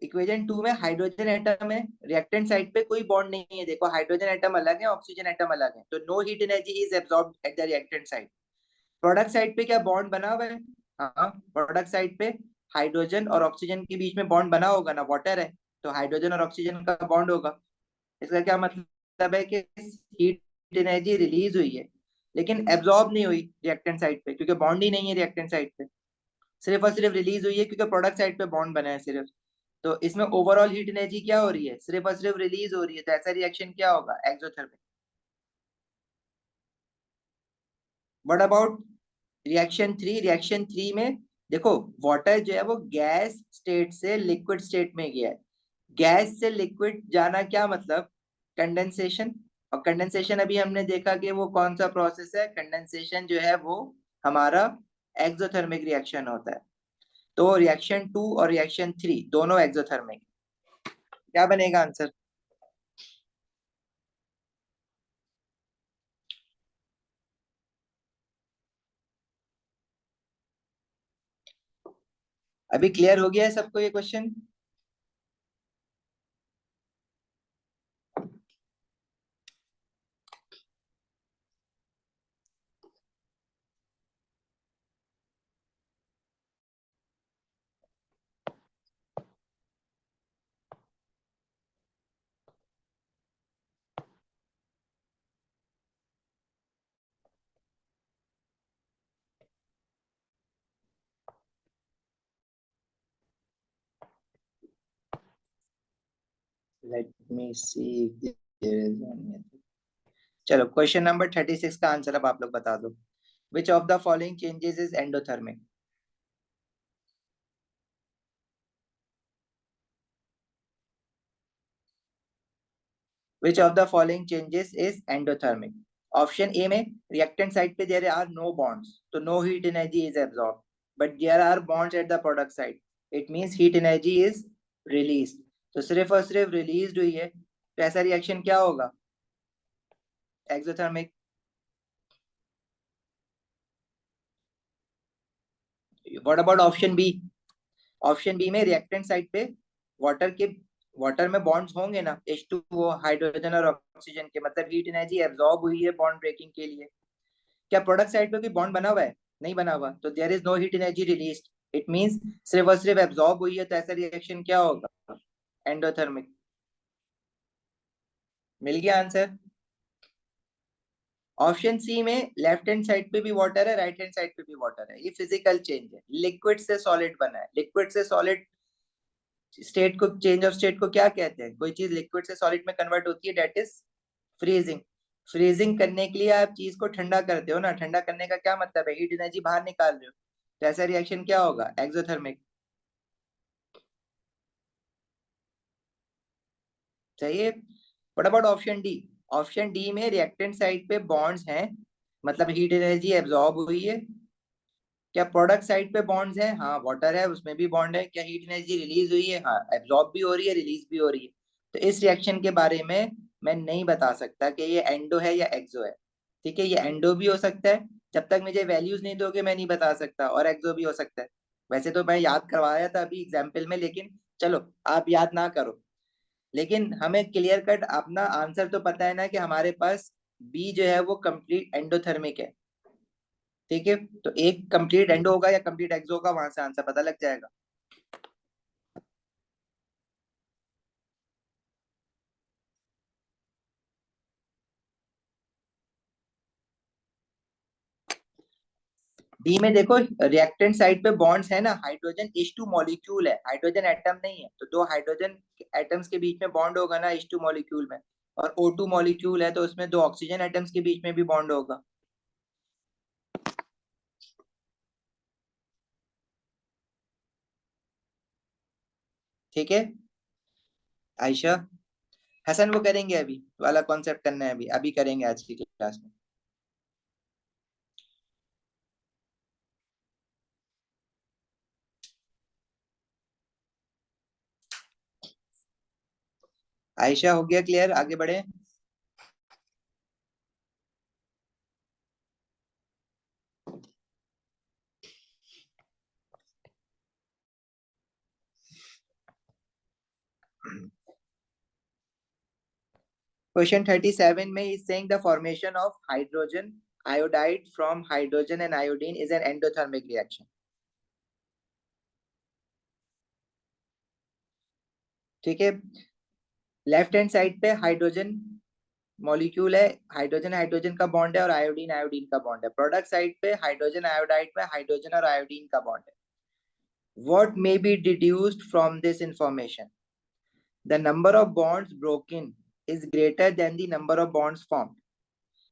A: इक्वेशन 2 में हाइड्रोजन एटम है, रिएक्टेंट साइड पे कोई बॉन्ड नहीं है, देखो हाइड्रोजन एटम अलग है, ऑक्सीजन एटम अलग है, तो no heat energy is absorbed at the reactant side. Product side पे क्या बॉन्ड बना हुआ है? हाँ, प्रोडक्ट साइड पे हाइड्रोजन और ऑक्सीजन के बीच में बॉन्ड बना होगा ना, वाटर है, तो हाइड्रोजन और ऑक्सीजन का बॉन्ड होगा। इसका क्या मतलब है कि हीट एनर्जी रिलीज हुई है, लेकिन एब्जॉर्ब नहीं हुई रिएक्टेंट साइड पे, क्योंकि बॉन्ड ही नहीं है रिएक्टेंट साइड पे। सिर्फ और सिर्फ रिलीज हुई है क्योंकि प्रोडक्ट साइड पे बॉन्ड बना है सिर्फ। तो इसमें ओवरऑल हीट एनर्जी क्या हो रही है? सिर्फ और सिर्फ रिलीज हो रही है, तो ऐसा रिएक्शन क्या होगा? Exothermic. What about reaction 3? Reaction 3 में देखो, वाटर जो है वो गैस स्टेट से लिक्विड स्टेट में गया है। गैस से लिक्विड जाना क्या मतलब? कंडेंसेशन। और कंडेंसेशन अभी हमने देखा कि वो कौन सा प्रोसेस है, कंडेंसेशन जो है वो हमारा एक्सोथर्मिक रिएक्शन होता है। तो रिएक्शन 2 और रिएक्शन 3 दोनों एक्सोथर्मिक। क्या बनेगा आंसर? अभी क्लियर हो गया है सबको ये क्वेश्चन? लेट मी सी। चलो, क्वेश्चन नंबर 36 का आंसर अब आप लोग बता दो। Which of the following changes is endothermic? Which of the following changes is endothermic? Option A में रिएक्टेंट साइड पे देयर आर नो बॉन्ड्स, तो no heat energy is absorb, but there are bonds at the product side, it means heat energy is release. तो सिर्फ और सिर्फ release हुई है, तो ऐसा रिएक्शन क्या होगा? Exothermic. What about option B? Option B में रिएक्टेंट साइड पे वाटर के वाटर में बॉन्ड्स होंगे ना, H2O, हाइड्रोजन और ऑक्सीजन के, मतलब हीट एनर्जी एब्जॉर्ब हुई है बॉन्ड ब्रेकिंग के लिए। क्या प्रोडक्ट साइड पे कोई बॉन्ड बना हुआ है? नहीं बना हुआ, तो there is no heat energy released, it means सिर्फ और सिर्फ एब्जॉर्ब हुई है, तो ऐसा रिएक्शन क्या होगा? एंडोथर्मिक। मिल गया आंसर? ऑप्शन सी में लेफ्ट हैंड साइड पे भी वाटर है, राइट हैंड साइड पे भी वाटर है, ये फिजिकल चेंज है, लिक्विड से सॉलिड बना है। लिक्विड से सॉलिड स्टेट को, चेंज ऑफ स्टेट को क्या कहते हैं? कोई चीज लिक्विड से सॉलिड में कन्वर्ट होती है, डेट इज फ्रीजिंग। फ्रीजिंग करने के लिए आप चीज को ठंडा करते हो ना, ठंडा करने का क्या मतलब है? हीट एनर्जी बाहर निकाल रहे हो, तो ऐसा रिएक्शन क्या होगा? एक्सोथर्मिक। सही है। What about option D? Option D में रिएक्टेंट साइड पे बॉन्ड्स हैं, मतलब हीट एनर्जी एब्जॉर्ब हुई है। क्या प्रोडक्ट साइड पे बॉन्ड्स हैं? हाँ, वाटर है उसमें भी बॉन्ड है। क्या हीट एनर्जी रिलीज हुई है? हाँ, एब्जॉर्ब भी हो रही है, रिलीज भी हो रही है। तो इस रिएक्शन के बारे में मैं नहीं बता सकता कि ये एंडो है या एक्सो है। ठीक है, ये एंडो भी हो सकता है, जब तक मुझे वैल्यूज नहीं दोगे मैं नहीं बता सकता, और एक्सो भी हो सकता है। वैसे तो मैं याद करवाया था अभी एग्जाम्पल में, लेकिन चलो आप याद ना करो। लेकिन हमें क्लियर कट अपना आंसर तो पता है ना कि हमारे पास बी जो है वो कंप्लीट एंडोथर्मिक है। ठीक है, तो एक कंप्लीट एंडो होगा या कंप्लीट एक्सो होगा, वहां से आंसर पता लग जाएगा। डी में देखो, रिएक्टेंट साइड पे बॉन्ड्स है ना, हाइड्रोजन H2 मॉलिक्यूल है, हाइड्रोजन एटम नहीं है, तो दो हाइड्रोजन एटम्स के बीच में बॉन्ड होगा ना H2 मॉलिक्यूल में। और O2 मॉलिक्यूल है, तो उसमें दो ऑक्सीजन एटम्स के बीच में भी बॉन्ड होगा। ठीक है आयशा। हसन वो करेंगे अभी वाला कॉन्सेप्ट करना है, अभी अभी करेंगे आज की क्लास में। आयशा हो गया क्लियर? आगे बढ़े। क्वेश्चन 37 में is saying the formation of hydrogen iodide from hydrogen and iodine is an endothermic reaction. ठीक है, लेफ्ट हैंड साइड पे हाइड्रोजन मॉलिक्यूल है, हाइड्रोजन हाइड्रोजन का बॉन्ड है और आयोडीन आयोडीन का बॉन्ड है। प्रोडक्ट साइड पे हाइड्रोजन आयोडाइड में हाइड्रोजन और आयोडीन का बॉन्ड है। What may be deduced from this information? The number of bonds broken is greater than the number of bonds formed.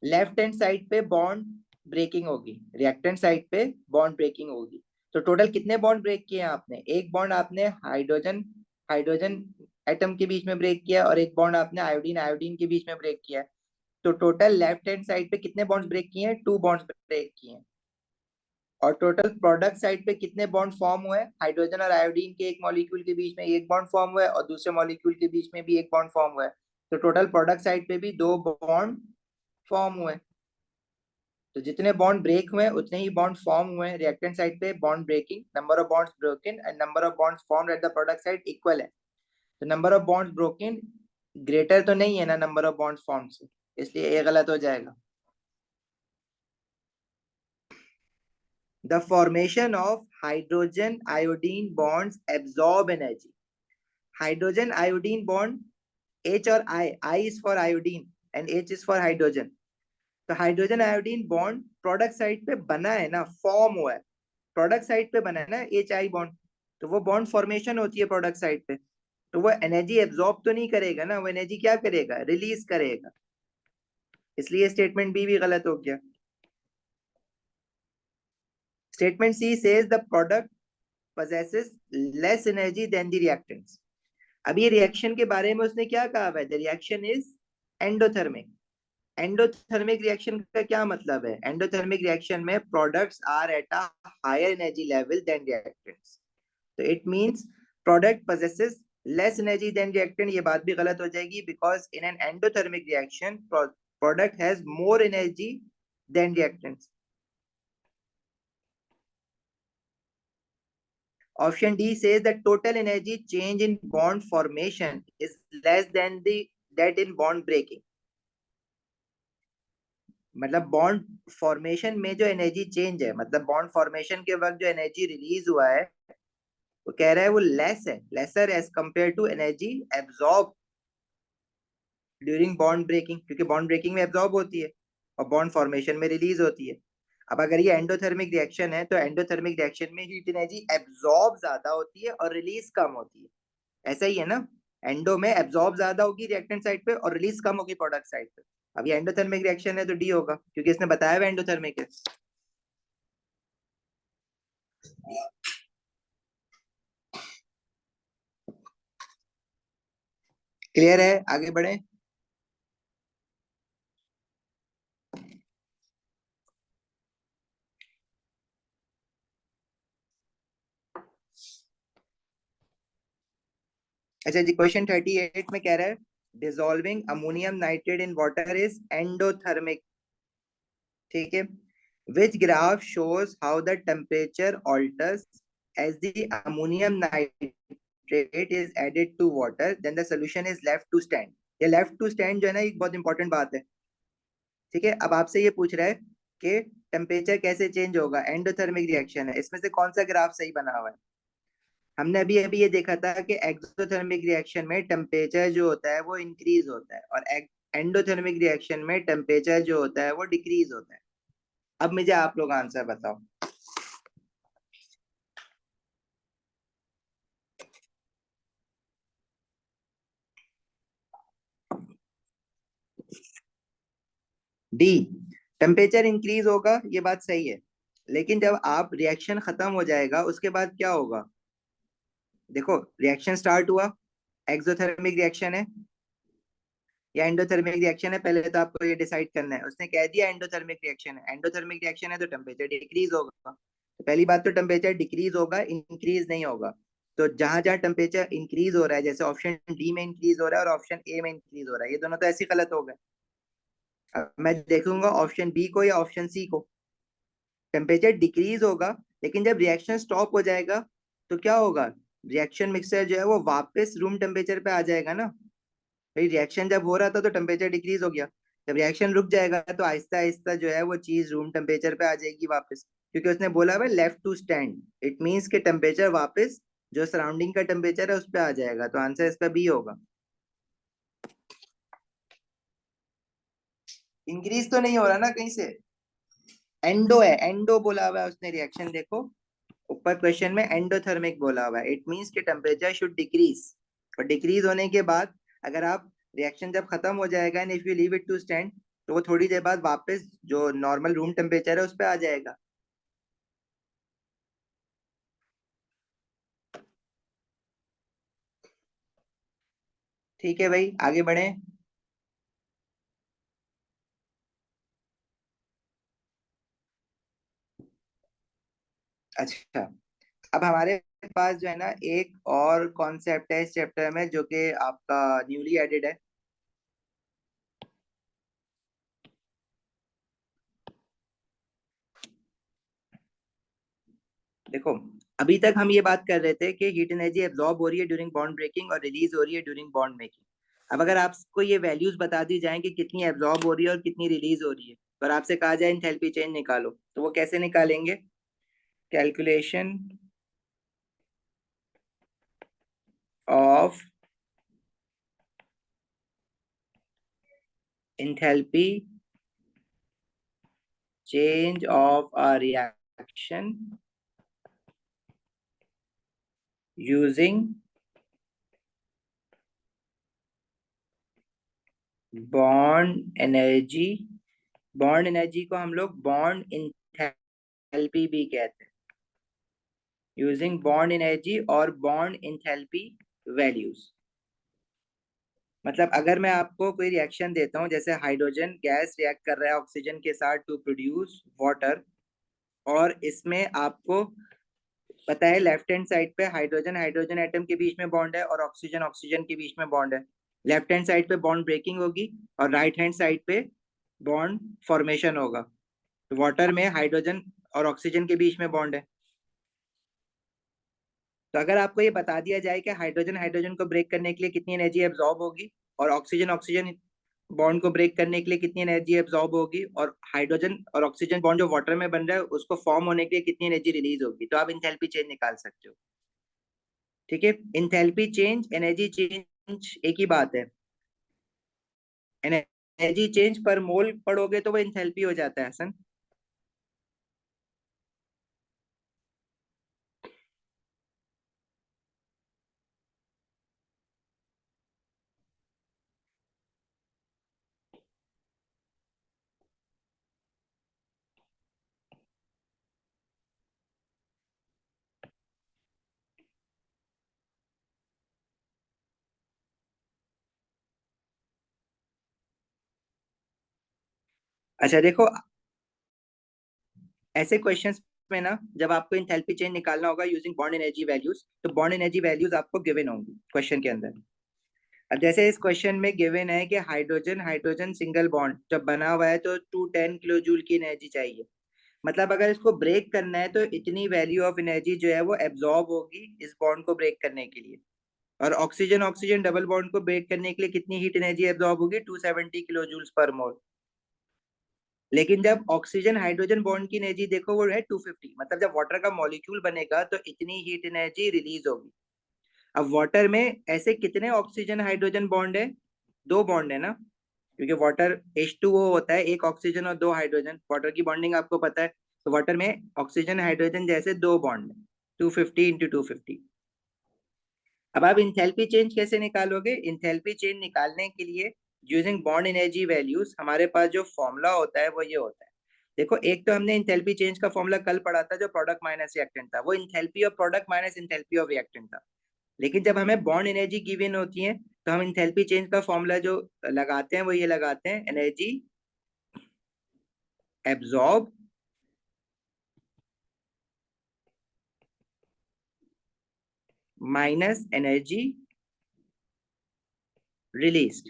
A: Left hand side पे bond breaking होगी, reactant side पे bond breaking होगी। तो total कितने bond break किए आपने? एक bond आपने हाइड्रोजन हाइड्रोजन एटम के बीच में ब्रेक किया और एक बॉन्ड आपने आयोडीन आयोडीन के बीच में ब्रेक किया। तो टोटल लेफ्ट हैंड साइड पे कितने बॉन्ड्स ब्रेक किए हैं? 2 बॉन्ड्स ब्रेक किए हैं। और टोटल प्रोडक्ट साइड पे कितने बॉन्ड फॉर्म हुए? हाइड्रोजन और आयोडीन के एक मॉलिक्यूल के बीच में एक बॉन्ड फॉर्म हुआ है और दूसरे मॉलिक्यूल के बीच में भी एक बॉन्ड फॉर्म हुआ है। तो टोटल प्रोडक्ट साइड पे भी 2 बॉन्ड फॉर्म हुए। तो जितने बॉन्ड ब्रेक हुए उतने ही बॉन्ड फॉर्म हुए। रिएक्टेंट साइड पे bond breaking, number of bonds broken and number of bonds formed at the product side equal है। तो number of bonds broken greater तो नहीं है ना नंबर ऑफ बॉन्ड्स फॉर्म से, इसलिए ये गलत हो जाएगा। The formation of hydrogen iodine bonds absorb energy. Hydrogen iodine bond H और I is for iodine and H is for hydrogen। तो hydrogen iodine bond product side पे बना है ना, फॉर्म हुआ है, प्रोडक्ट साइड पे बना है ना HI बॉन्ड। तो वो बॉन्ड फॉर्मेशन होती है प्रोडक्ट साइड पे। तो वो एनर्जी एब्जॉर्ब तो नहीं करेगा ना, वो एनर्जी क्या करेगा? रिलीज करेगा। इसलिए स्टेटमेंट बी भी गलत हो गया। Statement she says the product possesses less energy than the reactants। अब ये रिएक्शन के बारे में उसने क्या कहा है? The reaction is endothermic. Endothermic reaction का क्या मतलब है? एंडोथर्मिक रिएक्शन में products are at a higher energy level than reactants. तो it means product possesses less energy than reactant। ये बात भी गलत हो जाएगी, because in an endothermic reaction product has more energy than reactants. Option D says that total energy change in bond formation is less than the that in bond breaking। मतलब bond formation में जो energy change है, मतलब bond formation के वक्त जो energy release हुआ है, वो कह रहा है वो लेस है, lesser as compare to energy absorb during bond breaking, क्योंकि बॉन्ड ब्रेकिंग में एब्जॉर्ब होती है और बॉन्ड फॉर्मेशन में रिलीज होती है। अब अगर ये एंडोथर्मिक रिएक्शन है तो एंडोथर्मिक रिएक्शन में हीट एनर्जी एब्जॉर्ब ज्यादा होती है और रिलीज कम होती है। ऐसा ही है ना, एंडो में एब्जॉर्ब ज्यादा होगी रिएक्टेंट साइड पे और रिलीज कम होगी प्रोडक्ट साइड पे। अब ये एंडोथर्मिक रिएक्शन है तो डी होगा, क्योंकि इसने बताया हुआ एंडोथर्मिक है। क्लियर है? आगे बढ़े। अच्छा जी, क्वेश्चन 38 में कह रहा है dissolving ammonium nitrate in water is endothermic. ठीक है, which graph shows how the temperature alters as the ammonium nitrate is added to water, then the solution is left to stand। ये left to stand जो है ना, एक बहुत important बात है। ठीक है, अब आपसे ये पूछ रहा है कि टेम्परेचर कैसे चेंज होगा, एंडोथर्मिक रिएक्शन है, इसमें से कौन सा ग्राफ सही बना हुआ है? हमने अभी अभी ये देखा था कि एक्सोथर्मिक रिएक्शन में टेम्परेचर जो होता है वो इंक्रीज होता है और एंडोथर्मिक रिएक्शन में टेम्परेचर जो होता है वो डिक्रीज होता है। अब मुझे आप लोग आंसर बताओ। डी, टेम्परेचर इंक्रीज होगा, ये बात सही है, लेकिन जब आप रिएक्शन खत्म हो जाएगा उसके बाद क्या होगा? देखो, रिएक्शन स्टार्ट हुआ, एक्सोथर्मिक रिएक्शन है या एंडोथर्मिक रिएक्शन है, पहले तो आपको ये डिसाइड करना है। उसने कह दिया एंडोथर्मिक रिएक्शन है, एंडोथर्मिक रिएक्शन है तो टेम्परेचर डिक्रीज होगा। तो पहली बात तो टेम्परेचर डिक्रीज होगा, इंक्रीज नहीं होगा। तो जहां जहां टेम्परेचर इंक्रीज हो रहा है, जैसे ऑप्शन डी में इंक्रीज हो रहा है और ऑप्शन ए में इंक्रीज हो रहा है, ये दोनों तो ऐसे ही गलत हो गए। अब मैं देखूंगा ऑप्शन बी को या ऑप्शन सी को। टेम्परेचर डिक्रीज होगा, लेकिन जब रिएक्शन स्टॉप हो जाएगा तो क्या होगा, रिएक्शन मिक्सचर जो है वो वापस रूम टेम्परेचर पे आ जाएगा ना। भाई रिएक्शन जब हो रहा था तो टेम्परेचर डिक्रीज हो गया, जब रिएक्शन रुक जाएगा तो आहिस्ता आहिस्ता जो है वो चीज रूम टेम्परेचर पे आ जाएगी वापस, क्योंकि उसने बोला है left to stand, it means के टेम्परेचर वापस जो सराउंडिंग का टेम्परेचर है उस पे आ जाएगा, तो आंसर इसका बी होगा। इंक्रीज तो नहीं हो रहा ना कहीं से, एंडो है, एंडो बोला हुआ है उसने रिएक्शन, देखो ऊपर क्वेश्चन में एंडोथर्मिक बोला हुआ है, इट मींस कि टेम्परेचर शुड डिक्रीज। और डिक्रीज होने के बाद अगर आप रिएक्शन जब खत्म हो जाएगा and if you leave it to stand, तो वो थोड़ी देर बाद वापस जो नॉर्मल रूम टेम्परेचर है उस पर आ जाएगा। ठीक है भाई, आगे बढ़े। अच्छा, अब हमारे पास जो है ना एक और कॉन्सेप्ट है इस चैप्टर में जो कि आपका न्यूली एडेड है। देखो, अभी तक हम ये बात कर रहे थे कि हीट एनर्जी एब्जॉर्ब हो रही है ड्यूरिंग बॉन्ड ब्रेकिंग और रिलीज हो रही है ड्यूरिंग बॉन्ड मेकिंग। अब अगर आपको ये वैल्यूज बता दी जाएं कि कितनी एब्जॉर्ब हो रही है और कितनी रिलीज हो रही है, और आपसे कहा जाए एंथैल्पी चेंज निकालो, तो वो कैसे निकालेंगे? Calculation of enthalpy change of a reaction using bond energy. Bond energy को हम लोग बॉन्ड इंथैल्पी भी कहते हैं, यूजिंग बॉन्ड एनर्जी और बॉन्ड इंथैल्पी वैल्यूज। मतलब अगर मैं आपको कोई रिएक्शन देता हूँ, जैसे हाइड्रोजन गैस रिएक्ट कर रहा है ऑक्सीजन के साथ टू प्रोड्यूस वाटर, और इसमें आपको पता है लेफ्ट हैंड साइड पे हाइड्रोजन हाइड्रोजन एटम के बीच में बॉन्ड है और ऑक्सीजन ऑक्सीजन के बीच में बॉन्ड है। लेफ्ट हैंड साइड पे बॉन्ड ब्रेकिंग होगी और राइट हैंड साइड पे बॉन्ड फॉर्मेशन होगा। तो वाटर में हाइड्रोजन और ऑक्सीजन के बीच में बॉन्ड है। तो अगर आपको ये बता दिया जाए कि हाइड्रोजन हाइड्रोजन को ब्रेक करने के लिए कितनी एनर्जी एब्जॉर्ब होगी, और ऑक्सीजन ऑक्सीजन बॉन्ड को ब्रेक करने के लिए कितनी एनर्जी एब्जॉर्ब होगी, और हाइड्रोजन और ऑक्सीजन बॉन्ड जो वाटर में बन रहा है उसको फॉर्म होने के लिए कितनी एनर्जी रिलीज होगी, तो आप इंथैल्पी चेंज निकाल सकते हो। ठीक है, इंथैल्पी चेंज एनर्जी चेंज एक ही बात है। एनर्जी चेंज पर मोल पढ़ोगे तो वो इंथैल्पी हो जाता है हसन। अच्छा देखो, ऐसे क्वेश्चंस में ना जब आपको इंथैल्पी चेंज निकालना होगा यूजिंग बॉन्ड एनर्जी वैल्यूज, तो बॉन्ड एनर्जी वैल्यूज आपको गिवन होंगी क्वेश्चन के अंदर। अब जैसे इस क्वेश्चन में गिवन है कि हाइड्रोजन हाइड्रोजन सिंगल बॉन्ड जब बना हुआ है तो 210 किलो जूल की एनर्जी चाहिए। मतलब अगर इसको ब्रेक करना है तो इतनी वैल्यू ऑफ एनर्जी जो है वो एब्जॉर्ब होगी इस बॉन्ड को ब्रेक करने के लिए। और ऑक्सीजन ऑक्सीजन डबल बॉन्ड को ब्रेक करने के लिए कितनी हीट एनर्जी एब्जॉर्ब होगी, 270 किलो जूल्स पर मोल। लेकिन जब ऑक्सीजन हाइड्रोजन बॉन्ड की एनर्जी देखो वो है 250, मतलब जब वाटर का मॉलिक्यूल बनेगा तो इतनी हीट एनर्जी रिलीज होगी। अब वाटर में ऐसे कितने ऑक्सीजन हाइड्रोजन बॉन्ड है? दो बॉन्ड है ना, क्योंकि वाटर H2O होता है, एक ऑक्सीजन और दो हाइड्रोजन, वाटर की बॉन्डिंग आपको पता है। तो वाटर में ऑक्सीजन हाइड्रोजन जैसे दो बॉन्ड है, 250 × 250। अब आप इंथैल्पी चेंज कैसे निकालोगे? इंथैल्पी चेंज निकालने के लिए यूजिंग बॉन्ड एनर्जी वैल्यूज हमारे पास जो फॉर्मूला होता है वो ये होता है। देखो, एक तो हमने इंथैल्पी चेंज का फॉर्मूला कल पढ़ा था जो प्रोडक्ट माइनस रिएक्टेंट था, वो enthalpy of product minus enthalpy of reactant था। लेकिन जब हमें बॉन्ड एनर्जी गिवन होती है तो हम इंथैल्पी चेंज का फॉर्मूला जो लगाते हैं वो ये लगाते हैं, energy absorb minus energy released.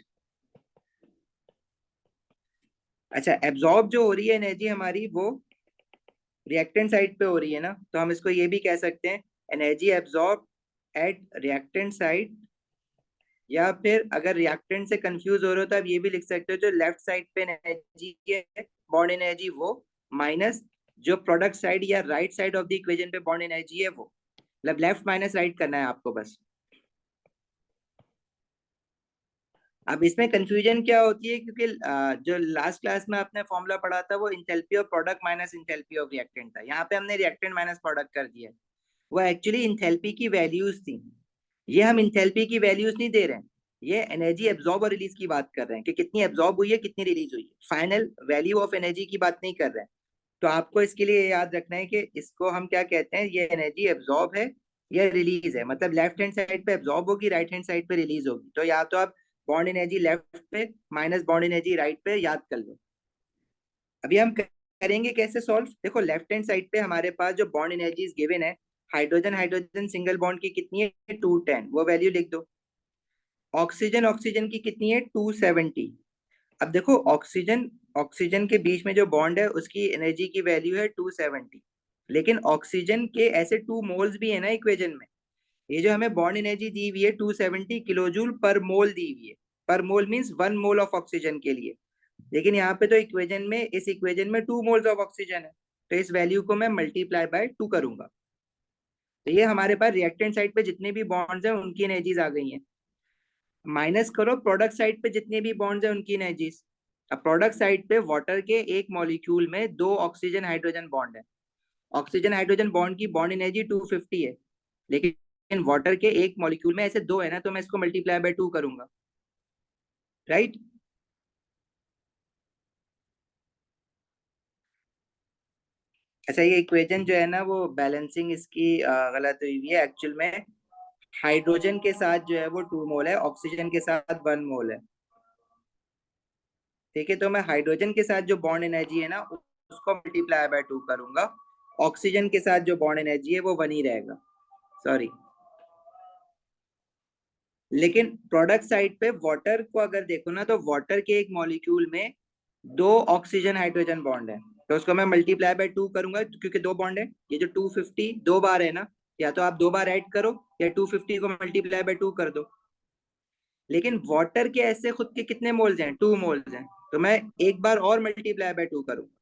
A: अच्छा, एब्जॉर्ब जो हो रही है एनर्जी हमारी, वो रिएक्टेंट साइड पे हो रही है ना, तो हम इसको ये भी कह सकते हैं energy absorb at reactant side, या फिर अगर रिएक्टेंट से कंफ्यूज हो रहे हो तो आप ये भी लिख सकते हो जो लेफ्ट साइड पे एनर्जी है बॉन्ड एनर्जी वो, माइनस जो प्रोडक्ट साइड या right side of the equation पे बॉन्ड एनर्जी है वो, मतलब लेफ्ट माइनस राइट करना है आपको बस। अब इसमें कंफ्यूजन क्या होती है, क्योंकि जो लास्ट क्लास में आपने फॉर्मूला पढ़ा था वो enthalpy of product minus enthalpy of reactant था, यहाँ पे हमने रिएक्टेंट माइनस प्रोडक्ट कर दिया। वो एक्चुअली इंथैल्पी की वैल्यूज थी, ये हम इंथैल्पी की वैल्यूज नहीं दे रहे हैं, ये एनर्जी एब्जॉर्ब और रिलीज की बात कर रहे हैं कि कितनी एब्जॉर्ब हुई है कितनी रिलीज हुई है, फाइनल वैल्यू ऑफ एनर्जी की बात नहीं कर रहे हैं। तो आपको इसके लिए याद रखना है कि इसको हम क्या कहते हैं, ये एनर्जी एब्जॉर्ब है या रिलीज है, मतलब लेफ्ट हैंड साइड पे एब्जॉर्ब होगी, राइट हैंड साइड पे रिलीज होगी, तो या तो आप बॉन्ड एनर्जी लेफ्ट पे माइनस बॉन्ड एनर्जी राइट पे याद कर लो। अभी हम करेंगे कैसे सॉल्व, देखो लेफ्ट हैंड साइड पे हमारे पास जो बॉन्ड एनर्जीज गिवन है, हाइड्रोजन हाइड्रोजन सिंगल बॉन्ड की कितनी है 210, वो वैल्यू लिख दो। ऑक्सीजन ऑक्सीजन की कितनी है 270। अब देखो ऑक्सीजन ऑक्सीजन के बीच में जो बॉन्ड है उसकी एनर्जी की वैल्यू है 270, लेकिन ऑक्सीजन के ऐसे 2 मोल्स भी है ना इक्वेशन में, ये जो हमें बॉन्ड एनर्जी दी हुई है 270 किलो जूल पर मोल दी हुई है, पर मोल मीन्स 1 मोल ऑफ ऑक्सीजन के लिए, लेकिन यहाँ पे तो इक्वेशन में, इस इक्वेशन में 2 मोल्स ऑफ ऑक्सीजन है, तो इस वैल्यू को मैं मल्टीप्लाई बाय 2 करूंगा, तो ये हमारे पास रिएक्टेंट साइड पे जितने भी बॉन्ड्स हैं उनकी एनर्जीज आ गई हैं। माइनस करो प्रोडक्ट साइड पे जितने भी बॉन्ड्स हैं उनकी एनर्जीज। अब प्रोडक्ट साइड पे वाटर के एक मॉलिक्यूल में 2 ऑक्सीजन हाइड्रोजन बॉन्ड है, ऑक्सीजन हाइड्रोजन बॉन्ड की बॉन्ड एनर्जी 250 है, लेकिन वाटर के एक मॉलिक्यूल में ऐसे दो है ना, तो मैं इसको मल्टीप्लाई बाय 2 करूंगा, राइट। अच्छा, ये इक्वेशन जो है ना वो बैलेंसिंग इसकी गलत हुई हुई है, एक्चुअल में हाइड्रोजन के साथ जो है वो 2 मोल है, ऑक्सीजन के साथ 1 मोल है, ठीक है। तो मैं हाइड्रोजन के साथ जो बॉन्ड एनर्जी है ना उसको मल्टीप्लाई बाय 2 करूंगा, ऑक्सीजन के साथ जो बॉन्ड एनर्जी है वो 1 ही रहेगा, सॉरी। लेकिन प्रोडक्ट साइड पे वाटर को अगर देखो ना, तो वाटर के एक मॉलिक्यूल में 2 ऑक्सीजन हाइड्रोजन बॉन्ड है, तो उसको मैं मल्टीप्लाई बाय 2 करूंगा क्योंकि 2 बॉन्ड है, ये जो 250 2 बार है ना, या तो आप 2 बार ऐड करो या 250 को मल्टीप्लाई बाय 2 कर दो। लेकिन वाटर के ऐसे खुद के कितने मोल्स हैं, 2 मोल्स हैं, तो मैं एक बार और मल्टीप्लाई बाय 2 करूंगा।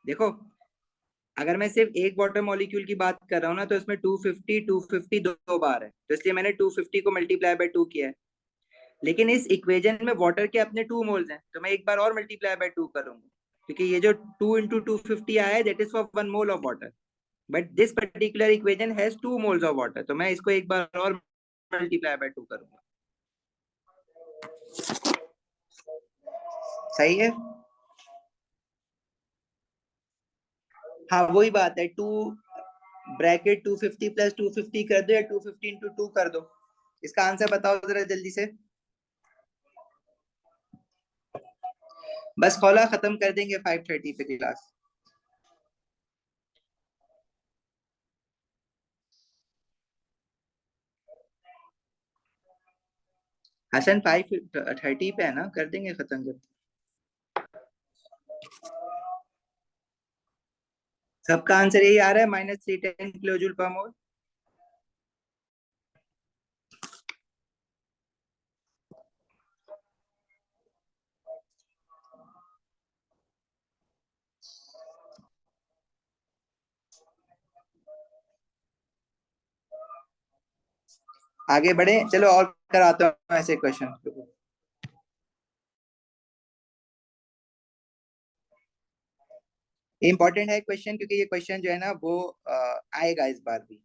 A: देखो, अगर मैं सिर्फ एक वाटर मॉलिक्यूल की बात कर रहा हूँ ना, तो इसमें 250 250 दो बार है, तो इसलिए मैंने 250 को मल्टीप्लाई बाय 2 किया है। लेकिन इस इक्वेशन में वाटर के अपने 2 मोल्स हैं, तो मैं एक बार और मल्टीप्लाई बाय 2 करूंगा, क्योंकि ये जो 2 into 250 आया है that is for 1 mole of water, but this particular equation has 2 moles of water, तो मैं इसको एक बार और मल्टीप्लाई बाय 2 करूंगा। सही है। हाँ वही बात है, टू ब्रैकेट 250 प्लस 250 कर दो या 250 इंटू 2 कर दो, इसका आंसर बताओ जरा जल्दी से। बस खोला, खत्म कर देंगे 5:30 पे क्लास। हसन 5:30 पे है ना, कर देंगे खत्म जब। सबका आंसर यही आ रहा है, -310 किलो जूल पर मोल। आगे बढ़े, चलो और कराता हूँ ऐसे क्वेश्चन। इंपॉर्टेंट है क्वेश्चन, क्योंकि ये क्वेश्चन जो है ना वो आएगा इस बार भी,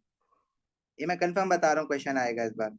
A: ये मैं कंफर्म बता रहा हूँ, क्वेश्चन आएगा इस बार।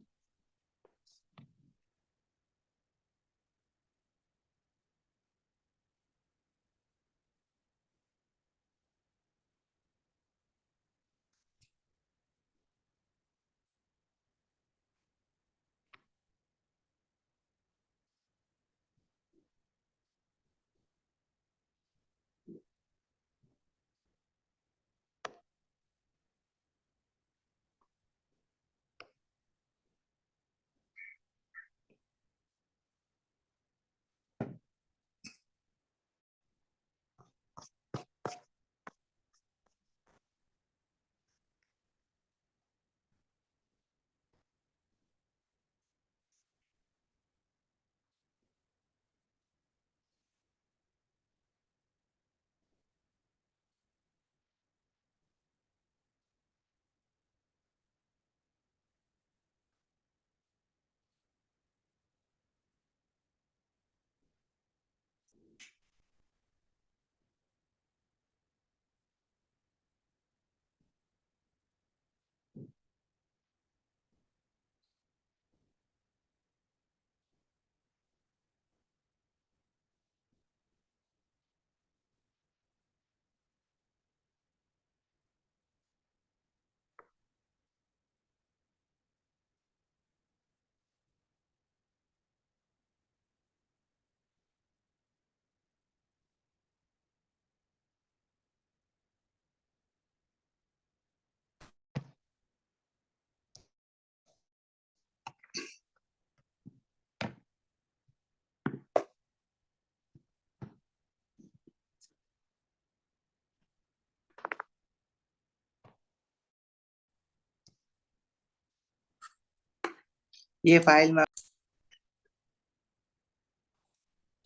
A: ये फाइल में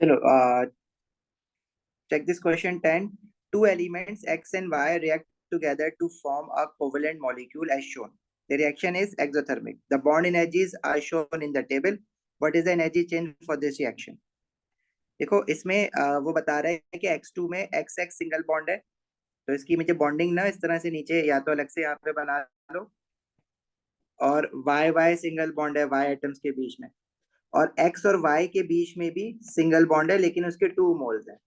A: चलो check this question 10. Two elements X and Y react together to form a covalent molecule as shown. The reaction is exothermic. The bond energies are shown in the table. What is the energy change for this reaction? देखो इसमें वो बता रहे हैं कि X2 में XX single bond है, तो इसकी मुझे बॉन्डिंग ना इस तरह से नीचे या तो अलग से यहाँ पे बना लो, और YY सिंगल बॉन्ड है Y एटम्स के बीच में, और X और Y के बीच में भी सिंगल बॉन्ड है लेकिन उसके 2 मोल्स हैं।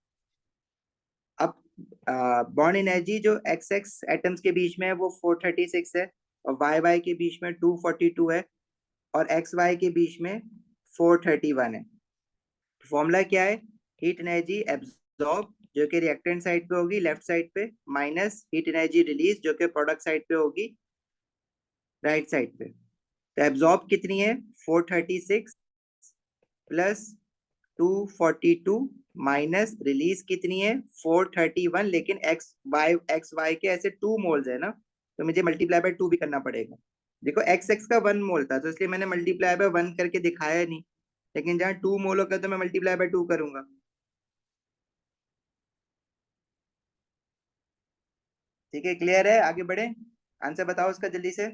A: अब बॉन्ड एनर्जी जो एक्स एक्स एटम्स के बीच में है वो 436 है, और वाई वाई के बीच में 242 है, और एक्स वाई के बीच में 431 है। फॉर्मूला क्या है? हीट एनर्जी एब्जॉर्ब जो कि रिएक्टेंट साइड पे होगी लेफ्ट साइड पे, माइनस हीट एनर्जी रिलीज जो कि प्रोडक्ट साइड पे होगी राइट साइड पे। तो एब्जॉर्ब कितनी है? 436 प्लस 242 माइनस रिलीज कितनी है? 431, लेकिन एक्स वाई के ऐसे 2 मोल्स है ना, तो मुझे मल्टीप्लाई बाय 2 भी करना पड़ेगा। देखो एक्स एक्स का 1 मोल था तो इसलिए मैंने मल्टीप्लाई बाय 1 करके दिखाया नहीं, लेकिन जहां 2 मोल होगा तो मैं मल्टीप्लाई बाय 2 करूंगा। ठीक है, क्लियर है? आगे बढ़े, आंसर बताओ उसका जल्दी से।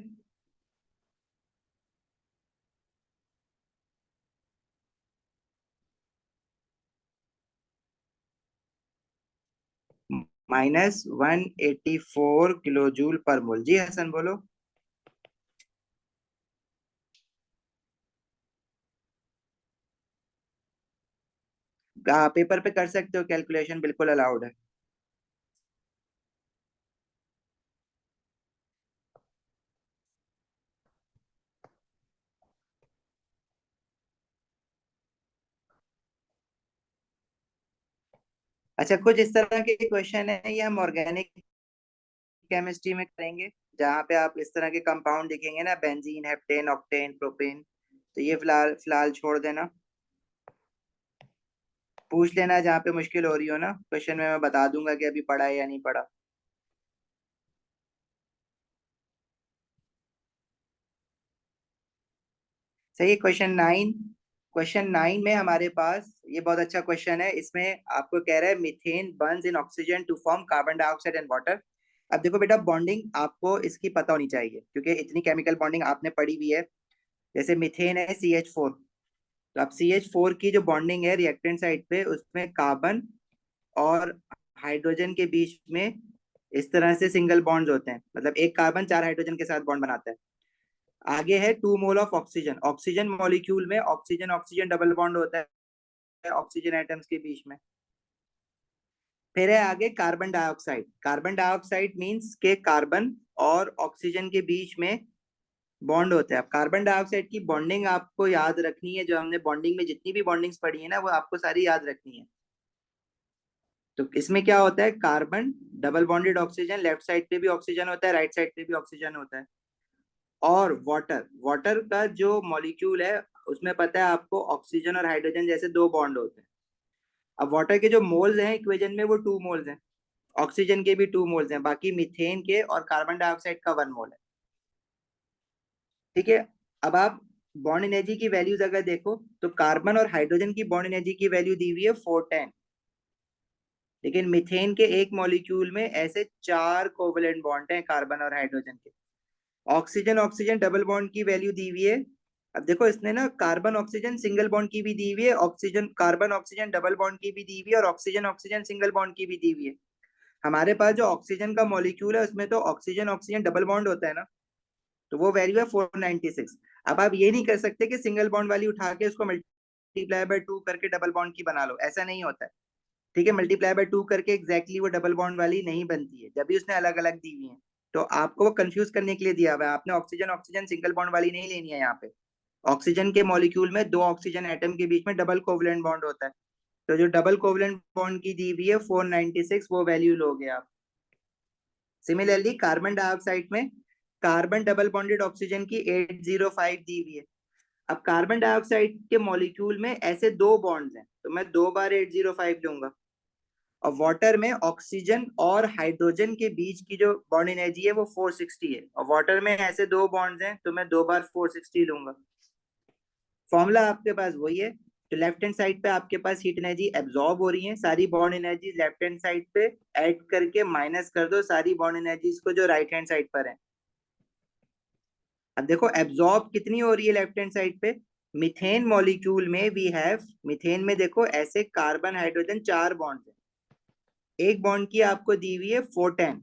A: -184 किलो जूल पर मोल। जी हसन बोलो। पेपर पे कर सकते हो कैलकुलेशन, बिल्कुल अलाउड है। अच्छा, कुछ इस तरह के क्वेश्चन है, ये हम ऑर्गेनिक केमिस्ट्री में करेंगे, जहाँ पे आप इस तरह के कंपाउंड दिखेंगे ना, बेंजीन, हेप्टेन, ऑक्टेन, प्रोपेन, तो ये फिलहाल फिलहाल छोड़ देना। पूछ लेना जहाँ पे मुश्किल हो रही हो ना क्वेश्चन में, मैं बता दूंगा कि अभी पढ़ा है या नहीं पढ़ा। सही है। क्वेश्चन 9 में हमारे पास ये बहुत अच्छा क्वेश्चन है। इसमें आपको कह रहा है methane burns in oxygen to form carbon dioxide and water. अब देखो बेटा, बॉन्डिंग आपको इसकी पता होनी चाहिए क्योंकि इतनी केमिकल बॉन्डिंग आपने पढ़ी हुई है। जैसे मीथेन है CH4, तो अब CH4 की जो बॉन्डिंग है रिएक्टेंट साइड पे, उसमें कार्बन और हाइड्रोजन के बीच में इस तरह से सिंगल बॉन्ड्स होते हैं, मतलब एक कार्बन 4 हाइड्रोजन के साथ बॉन्ड बनाता है। आगे है 2 mole of oxygen. Oxygen molecule में ऑक्सीजन ऑक्सीजन डबल बॉन्ड होता है ऑक्सीजन एटम्स के बीच में। फिर है आगे carbon dioxide. Carbon dioxide means के कार्बन और ऑक्सीजन के बीच में बॉन्ड होता है। अब कार्बन डाइऑक्साइड की बॉन्डिंग आपको याद रखनी है, जो हमने बॉन्डिंग में जितनी भी बॉन्डिंग्स पढ़ी है ना, वो आपको सारी याद रखनी है। तो इसमें क्या होता है? Carbon double bonded oxygen, left side पे भी ऑक्सीजन होता है, राइट साइड पे भी ऑक्सीजन होता है। और वाटर, वाटर का जो मॉलिक्यूल है उसमें पता है आपको ऑक्सीजन और हाइड्रोजन जैसे 2 बॉन्ड होते हैं। अब वाटर के जो मोल्स हैं इक्वेशन में वो 2 मोल्स हैं, ऑक्सीजन के भी 2 मोल्स हैं, बाकी मीथेन के और कार्बन डाइऑक्साइड का 1 मोल है। ठीक है। अब आप बॉन्ड एनर्जी की वैल्यूज अगर देखो तो कार्बन और हाइड्रोजन की बॉन्ड एनर्जी की वैल्यू दी हुई है 410, लेकिन मीथेन के एक मॉलिक्यूल में ऐसे 4 कोवलेंट बॉन्ड हैं कार्बन और हाइड्रोजन के। ऑक्सीजन ऑक्सीजन डबल बॉन्ड की वैल्यू दी हुई है। अब देखो इसने ना कार्बन ऑक्सीजन सिंगल बॉन्ड की भी दी हुई है, oxygen carbon oxygen double bond की भी दी हुई है, और ऑक्सीजन ऑक्सीजन सिंगल बॉन्ड की भी दी हुई है। हमारे पास जो ऑक्सीजन का मॉलिक्यूल है उसमें तो ऑक्सीजन ऑक्सीजन डबल बॉन्ड होता है ना, तो वो वैल्यू है 496। अब आप ये नहीं कर सकते कि सिंगल बॉन्ड वाली उठा के उसको मल्टीप्लाई बाय 2 करके डबल बॉन्ड की बना लो, ऐसा नहीं होता है। ठीक है, मल्टीप्लाई बाय 2 करके एग्जैक्टली वो डबल बॉन्ड वाली नहीं बनती है, जब भी उसने अलग अलग दी हुई है। तो आपको वो कंफ्यूज करने के लिए दिया हुआ है, आपने ऑक्सीजन ऑक्सीजन सिंगल बॉन्ड वाली नहीं लेनी है यहाँ पे। ऑक्सीजन के मॉलिक्यूल में 2 ऑक्सीजन एटम के बीच में डबल कोवलेंट बॉन्ड होता है, तो जो डबल कोवलेंट बॉन्ड की दी हुई है 496, वो वैल्यू लोगे आप। सिमिलरली कार्बन डाइऑक्साइड में कार्बन डबल बॉन्डेड ऑक्सीजन की 805 दी हुई है। अब कार्बन डाइऑक्साइड के मॉलिक्यूल में ऐसे 2 बॉन्ड्स हैं, तो मैं 2 बार 805 लूंगा। और वाटर में ऑक्सीजन और हाइड्रोजन के बीच की जो बॉन्ड एनर्जी है वो 460 है, और वाटर में ऐसे 2 बॉन्ड्स हैं तो मैं 2 बार 460 लूंगा। फॉर्मूला आपके पास वही है। तो लेफ्ट हैंड साइड पे आपके पास हीट एनर्जी एब्जॉर्ब हो रही है, सारी bond energy left hand side पे ऐड करके माइनस कर दो सारी बॉन्ड एनर्जीज को जो राइट हैंड साइड पर है। अब देखो एब्जॉर्ब कितनी हो रही है लेफ्ट हैंड साइड पे। मीथेन मॉलिक्यूल में वी हैव, मीथेन में देखो ऐसे कार्बन हाइड्रोजन 4 बॉन्ड है, एक बॉन्ड की आपको दी हुई है 410,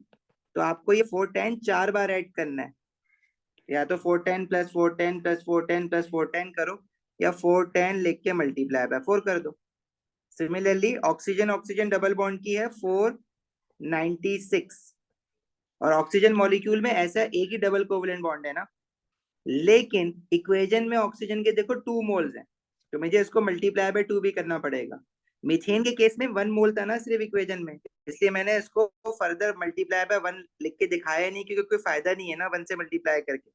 A: तो आपको ये 410 4 बार ऐड करना है। या तो 410 प्लस 410 प्लस 410 प्लस 410 करो, या 410 लिख के मल्टीप्लाई बाय 4 कर दो। Similarly oxygen, oxygen double bond की है 496, और ऑक्सीजन मॉलिक्यूल में ऐसा एक ही डबल कोवलेंट बॉन्ड है ना, लेकिन इक्वेशन में ऑक्सीजन के देखो 2 मोल्स हैं, तो मुझे इसको मल्टीप्लाई बाय 2 भी करना पड़ेगा। मीथेन के केस में 1 मोल था ना सिर्फ इक्वेशन में, इसलिए मैंने इसको फर्दर मल्टीप्लाई बाय 1 लिख के दिखाया नहीं, क्योंकि कोई फायदा नहीं है ना 1 से मल्टीप्लाई करके।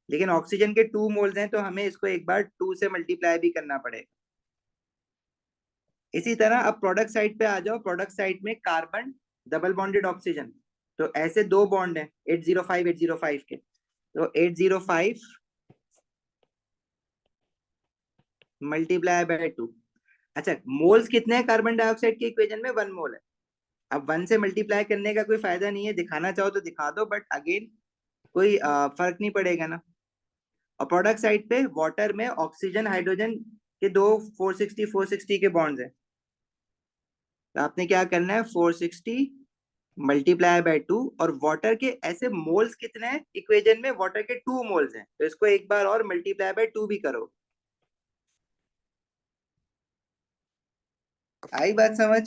A: लेकिन ऑक्सीजन के 2 मोल्स हैं, तो हमें इसको एक बार 2 से मल्टीप्लाई भी करना पड़ेगा। इसी तरह अब प्रोडक्ट साइड पे आ जाओ। प्रोडक्ट साइड में कार्बन डबल बॉन्डेड ऑक्सीजन, तो ऐसे 2 बॉन्ड है 805 805 के, तो 805 मल्टीप्लाई बाय 2। अच्छा, मोल्स कितने हैं कार्बन डाइऑक्साइड के इक्वेशन में? 1 मोल है। अब 1 से मल्टीप्लाई करने का कोई फायदा नहीं है, दिखाना चाहो तो दिखा दो, बट अगेन कोई फर्क नहीं पड़ेगा ना। और प्रोडक्ट साइड पे वाटर में ऑक्सीजन हाइड्रोजन के दो 460 460 के बॉन्ड्स हैं, तो आपने क्या करना है 460 मल्टीप्लाई बाय 2, और वाटर के ऐसे मोल्स कितने हैं इक्वेशन में? वाटर के 2 मोल्स हैं, तो इसको एक बार और मल्टीप्लाई बाय 2 भी करो। आई बात समझ?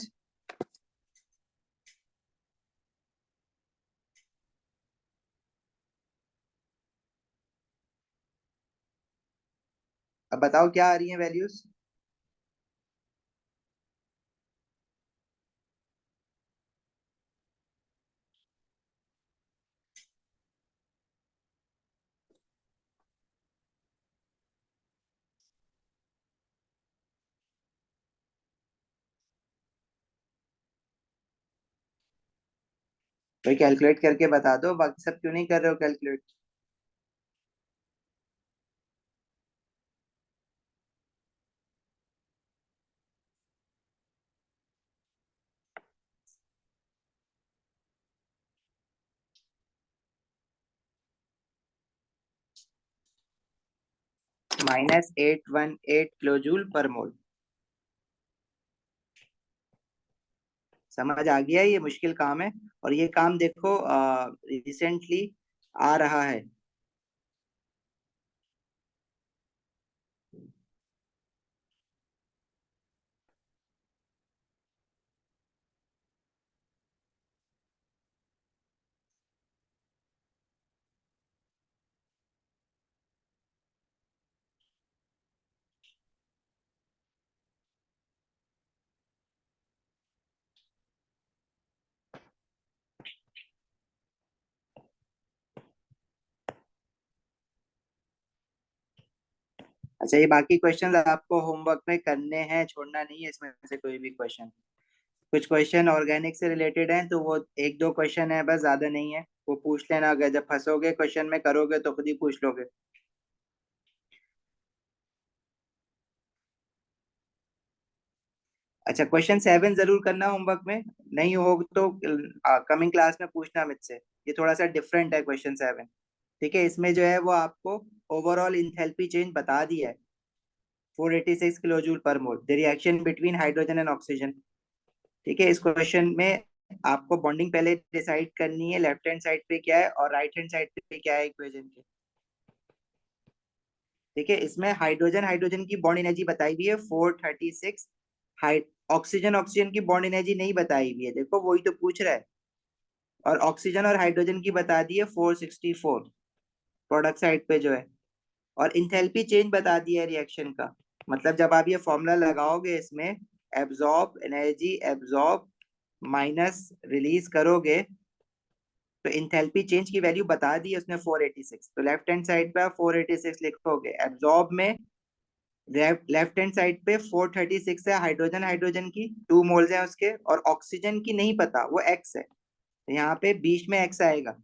A: अब बताओ क्या आ रही है वैल्यूज? भाई कैलकुलेट करके बता दो, बाकी सब क्यों नहीं कर रहे हो कैलकुलेट? -818 किलो जूल पर मोल। समझ आ गया? ये मुश्किल काम है, और ये काम देखो रिसेंटली आ रहा है। अच्छा, ये बाकी क्वेश्चंस आपको होमवर्क में करने हैं, छोड़ना नहीं है इसमें से कोई भी क्वेश्चन। कुछ क्वेश्चन ऑर्गेनिक से रिलेटेड हैं, तो वो एक दो क्वेश्चन है बस, ज्यादा नहीं है, वो पूछ लेना, अगर जब फंसोगे क्वेश्चन में करोगे तो खुद ही पूछ लोगे। अच्छा, क्वेश्चन 7 जरूर करना होमवर्क में, नहीं हो तो कमिंग क्लास में पूछना मुझसे। ये थोड़ा सा डिफरेंट है क्वेश्चन 7। ठीक है, इसमें जो है वो आपको ओवरऑल इंथैल्पी चेंज बता दिया है, 486 किलो जूल पर मोल, the reaction between hydrogen and oxygen. ठीक है, इस क्वेश्चन में आपको बॉन्डिंग पहले डिसाइड करनी है, लेफ्ट हैंड साइड पे क्या है और राइट हैंड साइड पे क्या है इक्वेशन के। ठीक है, इसमें हाइड्रोजन हाइड्रोजन की बॉन्ड एनर्जी बताई हुई है 436, ऑक्सीजन ऑक्सीजन की बॉन्ड एनर्जी नहीं बताई हुई है, देखो वही तो पूछ रहा है। और ऑक्सीजन और हाइड्रोजन की बता दी है 464 प्रोडक्ट साइड पे जो है, और इंथैल्पी चेंज बता दिया है रिएक्शन का। मतलब जब आप ये फॉर्मूला लगाओगे इसमें, absorb energy absorb minus release करोगे, तो इंथैल्पी चेंज की वैल्यू बता दी है उसने 486, तो लेफ्ट हैंड साइड पे आप 486 लिखोगे एब्जॉर्ब में। लेफ्ट हैंड साइड पे 436 है हाइड्रोजन हाइड्रोजन की 2 मोल्स हैं उसके, और ऑक्सीजन की नहीं पता वो एक्स है, तो यहाँ पे बीच में एक्स आएगा।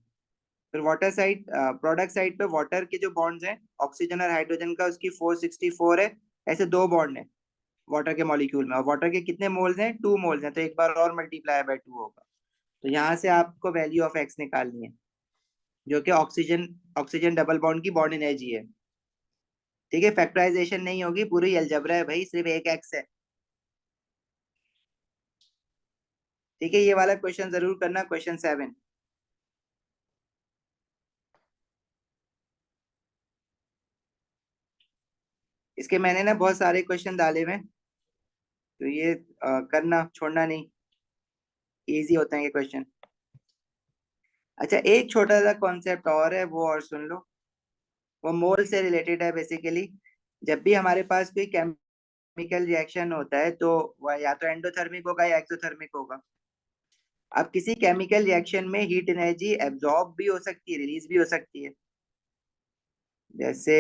A: फिर वाटर साइड, प्रोडक्ट साइड पे वाटर के जो बॉन्ड्स हैं ऑक्सीजन और हाइड्रोजन का, उसकी 464 है। ऐसे दो बॉन्ड है वाटर के मॉलिक्यूल में, और वाटर के कितने मोल्स हैं, 2 मोल्स हैं, तो एक बार और मल्टीप्लाई बाय 2 होगा। तो यहाँ से आपको वैल्यू ऑफ एक्स निकालनी है, जो कि ऑक्सीजन ऑक्सीजन डबल बॉन्ड की बॉन्ड एनर्जी है। ठीक है, फैक्टराइजेशन नहीं होगी, पूरी अलजबरा है भाई, सिर्फ एक एक्स है। ठीक है, ये वाला क्वेश्चन जरूर करना, क्वेश्चन 7। इसके मैंने ना बहुत सारे क्वेश्चन डाले हुए हैं, तो ये करना छोड़ना नहीं, इजी होते हैं ये क्वेश्चन। अच्छा, एक छोटा सा कॉन्सेप्ट और है, वो और सुन लो, वो मोल से रिलेटेड है बेसिकली। जब भी हमारे पास कोई केमिकल रिएक्शन होता है तो वह या तो एंडोथर्मिक होगा या एक्सोथर्मिक होगा। अब किसी केमिकल रिएक्शन में हीट एनर्जी एब्जॉर्ब भी हो सकती है, रिलीज भी हो सकती है। जैसे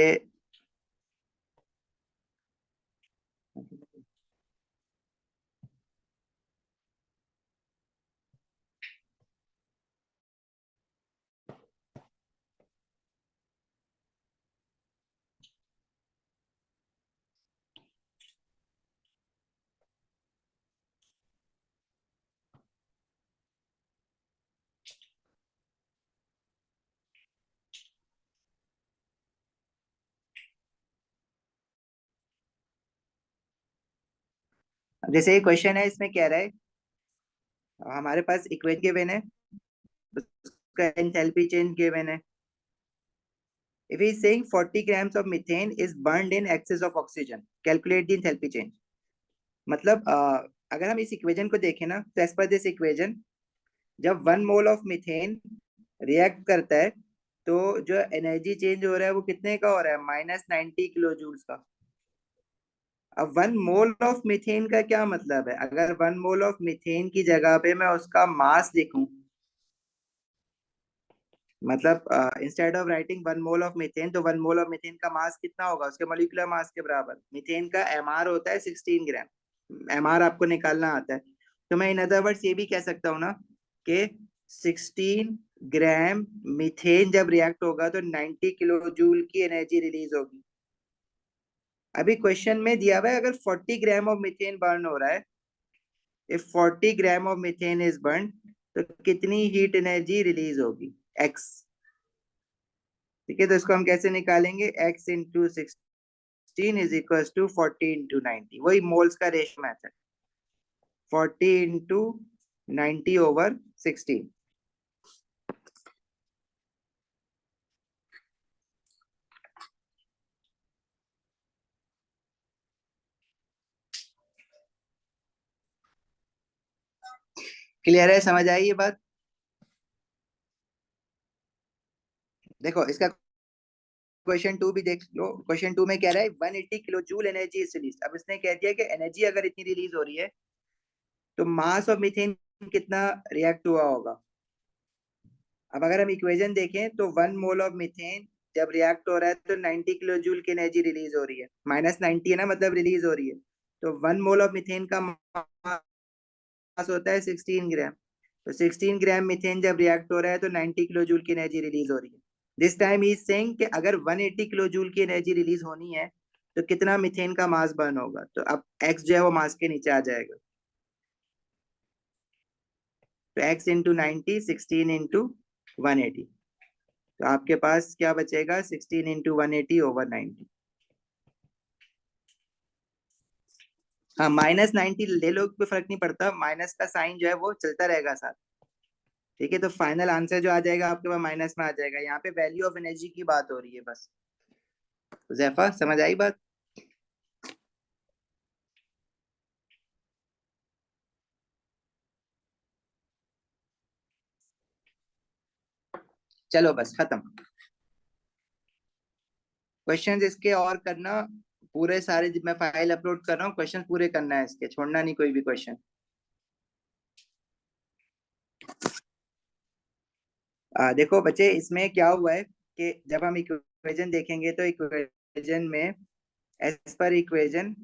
A: जैसे ये क्वेश्चन है, इसमें कह रहा है हमारे पास इक्वेशन गिवन है, उसका एंथैल्पी चेंज गिवन है। If he is saying 40 grams of methane is burned in excess of oxygen, calculate the enthalpy change। मतलब अगर हम इस इक्वेशन को देखें ना, तो एज पर दिस इक्वेशन, जब 1 मोल ऑफ मीथेन रिएक्ट करता है तो जो एनर्जी चेंज हो रहा है वो कितने का हो रहा है, -90 किलो जूल्स का। अब 1 मोल ऑफ मीथेन का क्या मतलब है, अगर 1 मोल ऑफ मीथेन की जगह पे मैं उसका मास लिखूं, मतलब instead of writing 1 mole of methane, तो 1 मोल ऑफ मीथेन का मास कितना होगा, उसके मोलिकुलर मास के बराबर। मीथेन का एमआर होता है 16 ग्राम, एमआर आपको निकालना आता है। तो मैं इन अदर वर्ड्स ये भी कह सकता हूँ ना कि 16 ग्राम मीथेन जब रिएक्ट होगा तो 90 किलो जूल की एनर्जी रिलीज होगी। अभी क्वेश्चन में दिया हुआ है अगर 40 ग्राम ऑफ मीथेन बर्न हो रहा है, if 40 gram of methane is burn, तो कितनी हीट एनर्जी रिलीज होगी, एक्स। ठीक है, तो इसको हम कैसे निकालेंगे, x into 16 is equal to 40 into 90, वही मोल्स का रेशियो मैथड, 40 इंटू 90/16। क्लियर है, समझ आई ये बात। देखो इसका क्वेश्चन 2 भी देख लो, क्वेश्चन 2 में कह रहा है 180 kilo joule energy is release. अब इसने कह दिया कि एनर्जी अगर इतनी रिलीज हो रही है तो मास ऑफ मीथेन कितना रिएक्ट हुआ होगा। अब अगर हम इक्वेशन देखें तो 1 मोल ऑफ मीथेन जब रिएक्ट हो रहा है तो 90 किलो जूल की एनर्जी रिलीज हो रही है, -90 है ना, मतलब रिलीज हो रही है। तो 1 मोल ऑफ मीथेन का मास होता है 16 ग्राम। तो 16 ग्राम मीथेन जब रिएक्ट हो रहा है तो 90 किलो जूल की एनर्जी रिलीज हो रही है। दिस टाइम इज सेइंग कि अगर 180 किलो जूल की एनर्जी रिलीज होनी है तो कितना मीथेन का मास बर्न होगा। तो अब एक्स जो है वो मास के नीचे आ जाएगा, तो एक्स इंटू 90, 16 इंटू 180। तो आपके पास क्या बचेगा, 16 इंटू 180/90। हाँ, -90 ले लो, कोई फर्क नहीं पड़ता, माइनस का साइन जो है वो चलता रहेगा साथ। ठीक है, तो फाइनल आंसर जो आ जाएगा आपके पास माइनस में आ जाएगा। यहाँ पे वैल्यू ऑफ एनर्जी की बात हो रही है बस। तो जैफा, समझ आई बात। चलो बस खत्म। क्वेश्चंस इसके और करना पूरे सारे, जब मैं फाइल अपलोड कर रहा हूँ क्वेश्चन पूरे करना है इसके, छोड़ना नहीं कोई भी क्वेश्चन। देखो बच्चे, इसमें क्या हुआ है कि जब हम इक्वेशन देखेंगे तो इक्वेशन में, एज पर इक्वेशन,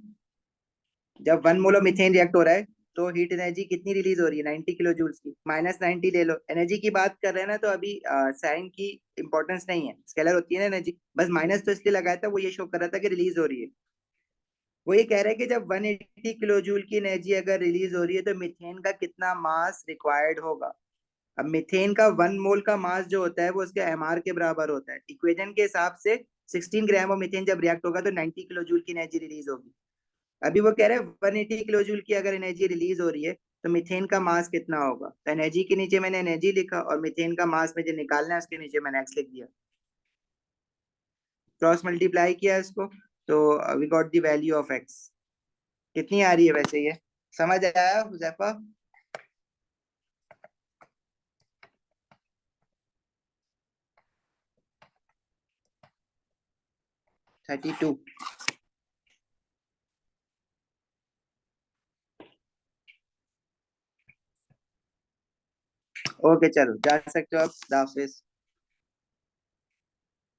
A: जब 1 मोल ऑफ मीथेन रिएक्ट हो रहा है तो हीट एनर्जी कितनी रिलीज हो रही है, 90 किलो जूल्स की, -90 ले लो। एनर्जी की बात कर रहे हैं ना, तो अभी साइन की इंपॉर्टेंस नहीं है, स्केलर होती है ना एनर्जी, बस माइनस तो इसलिए लगाया था, वो ये शो कर रहा था कि रिलीज हो रही है। वो ये कह रहे हैं कि जब 180 किलो जूल की एनर्जी अगर रिलीज हो रही है तो मीथेन का कितना मास रिक्वायर्ड होगा। अब मीथेन का 1 मोल का मास जो होता है वो उसके एमआर के बराबर होता है। इक्वेशन के हिसाब से 16 ग्राम ऑफ मीथेन जब रिएक्ट होगा तो 90 किलो जूल की एनर्जी रिलीज होगी। अभी वो कह रहे हैं 180 किलो जूल की अगर एनर्जी रिलीज हो रही है तो मीथेन का मास कितना होगा। तो एनर्जी के नीचे मैंने एनर्जी लिखा और मीथेन का मास मुझे निकालना है, उसके नीचे मैंने एक्स लिख दिया, क्रॉस मल्टीप्लाई किया इसको, तो we got the value of x. कितनी आ रही है वैसे ये, समझ आया हुजैफा? 32। ओके चलो जा सकते हो आप, खुदा हाफिज।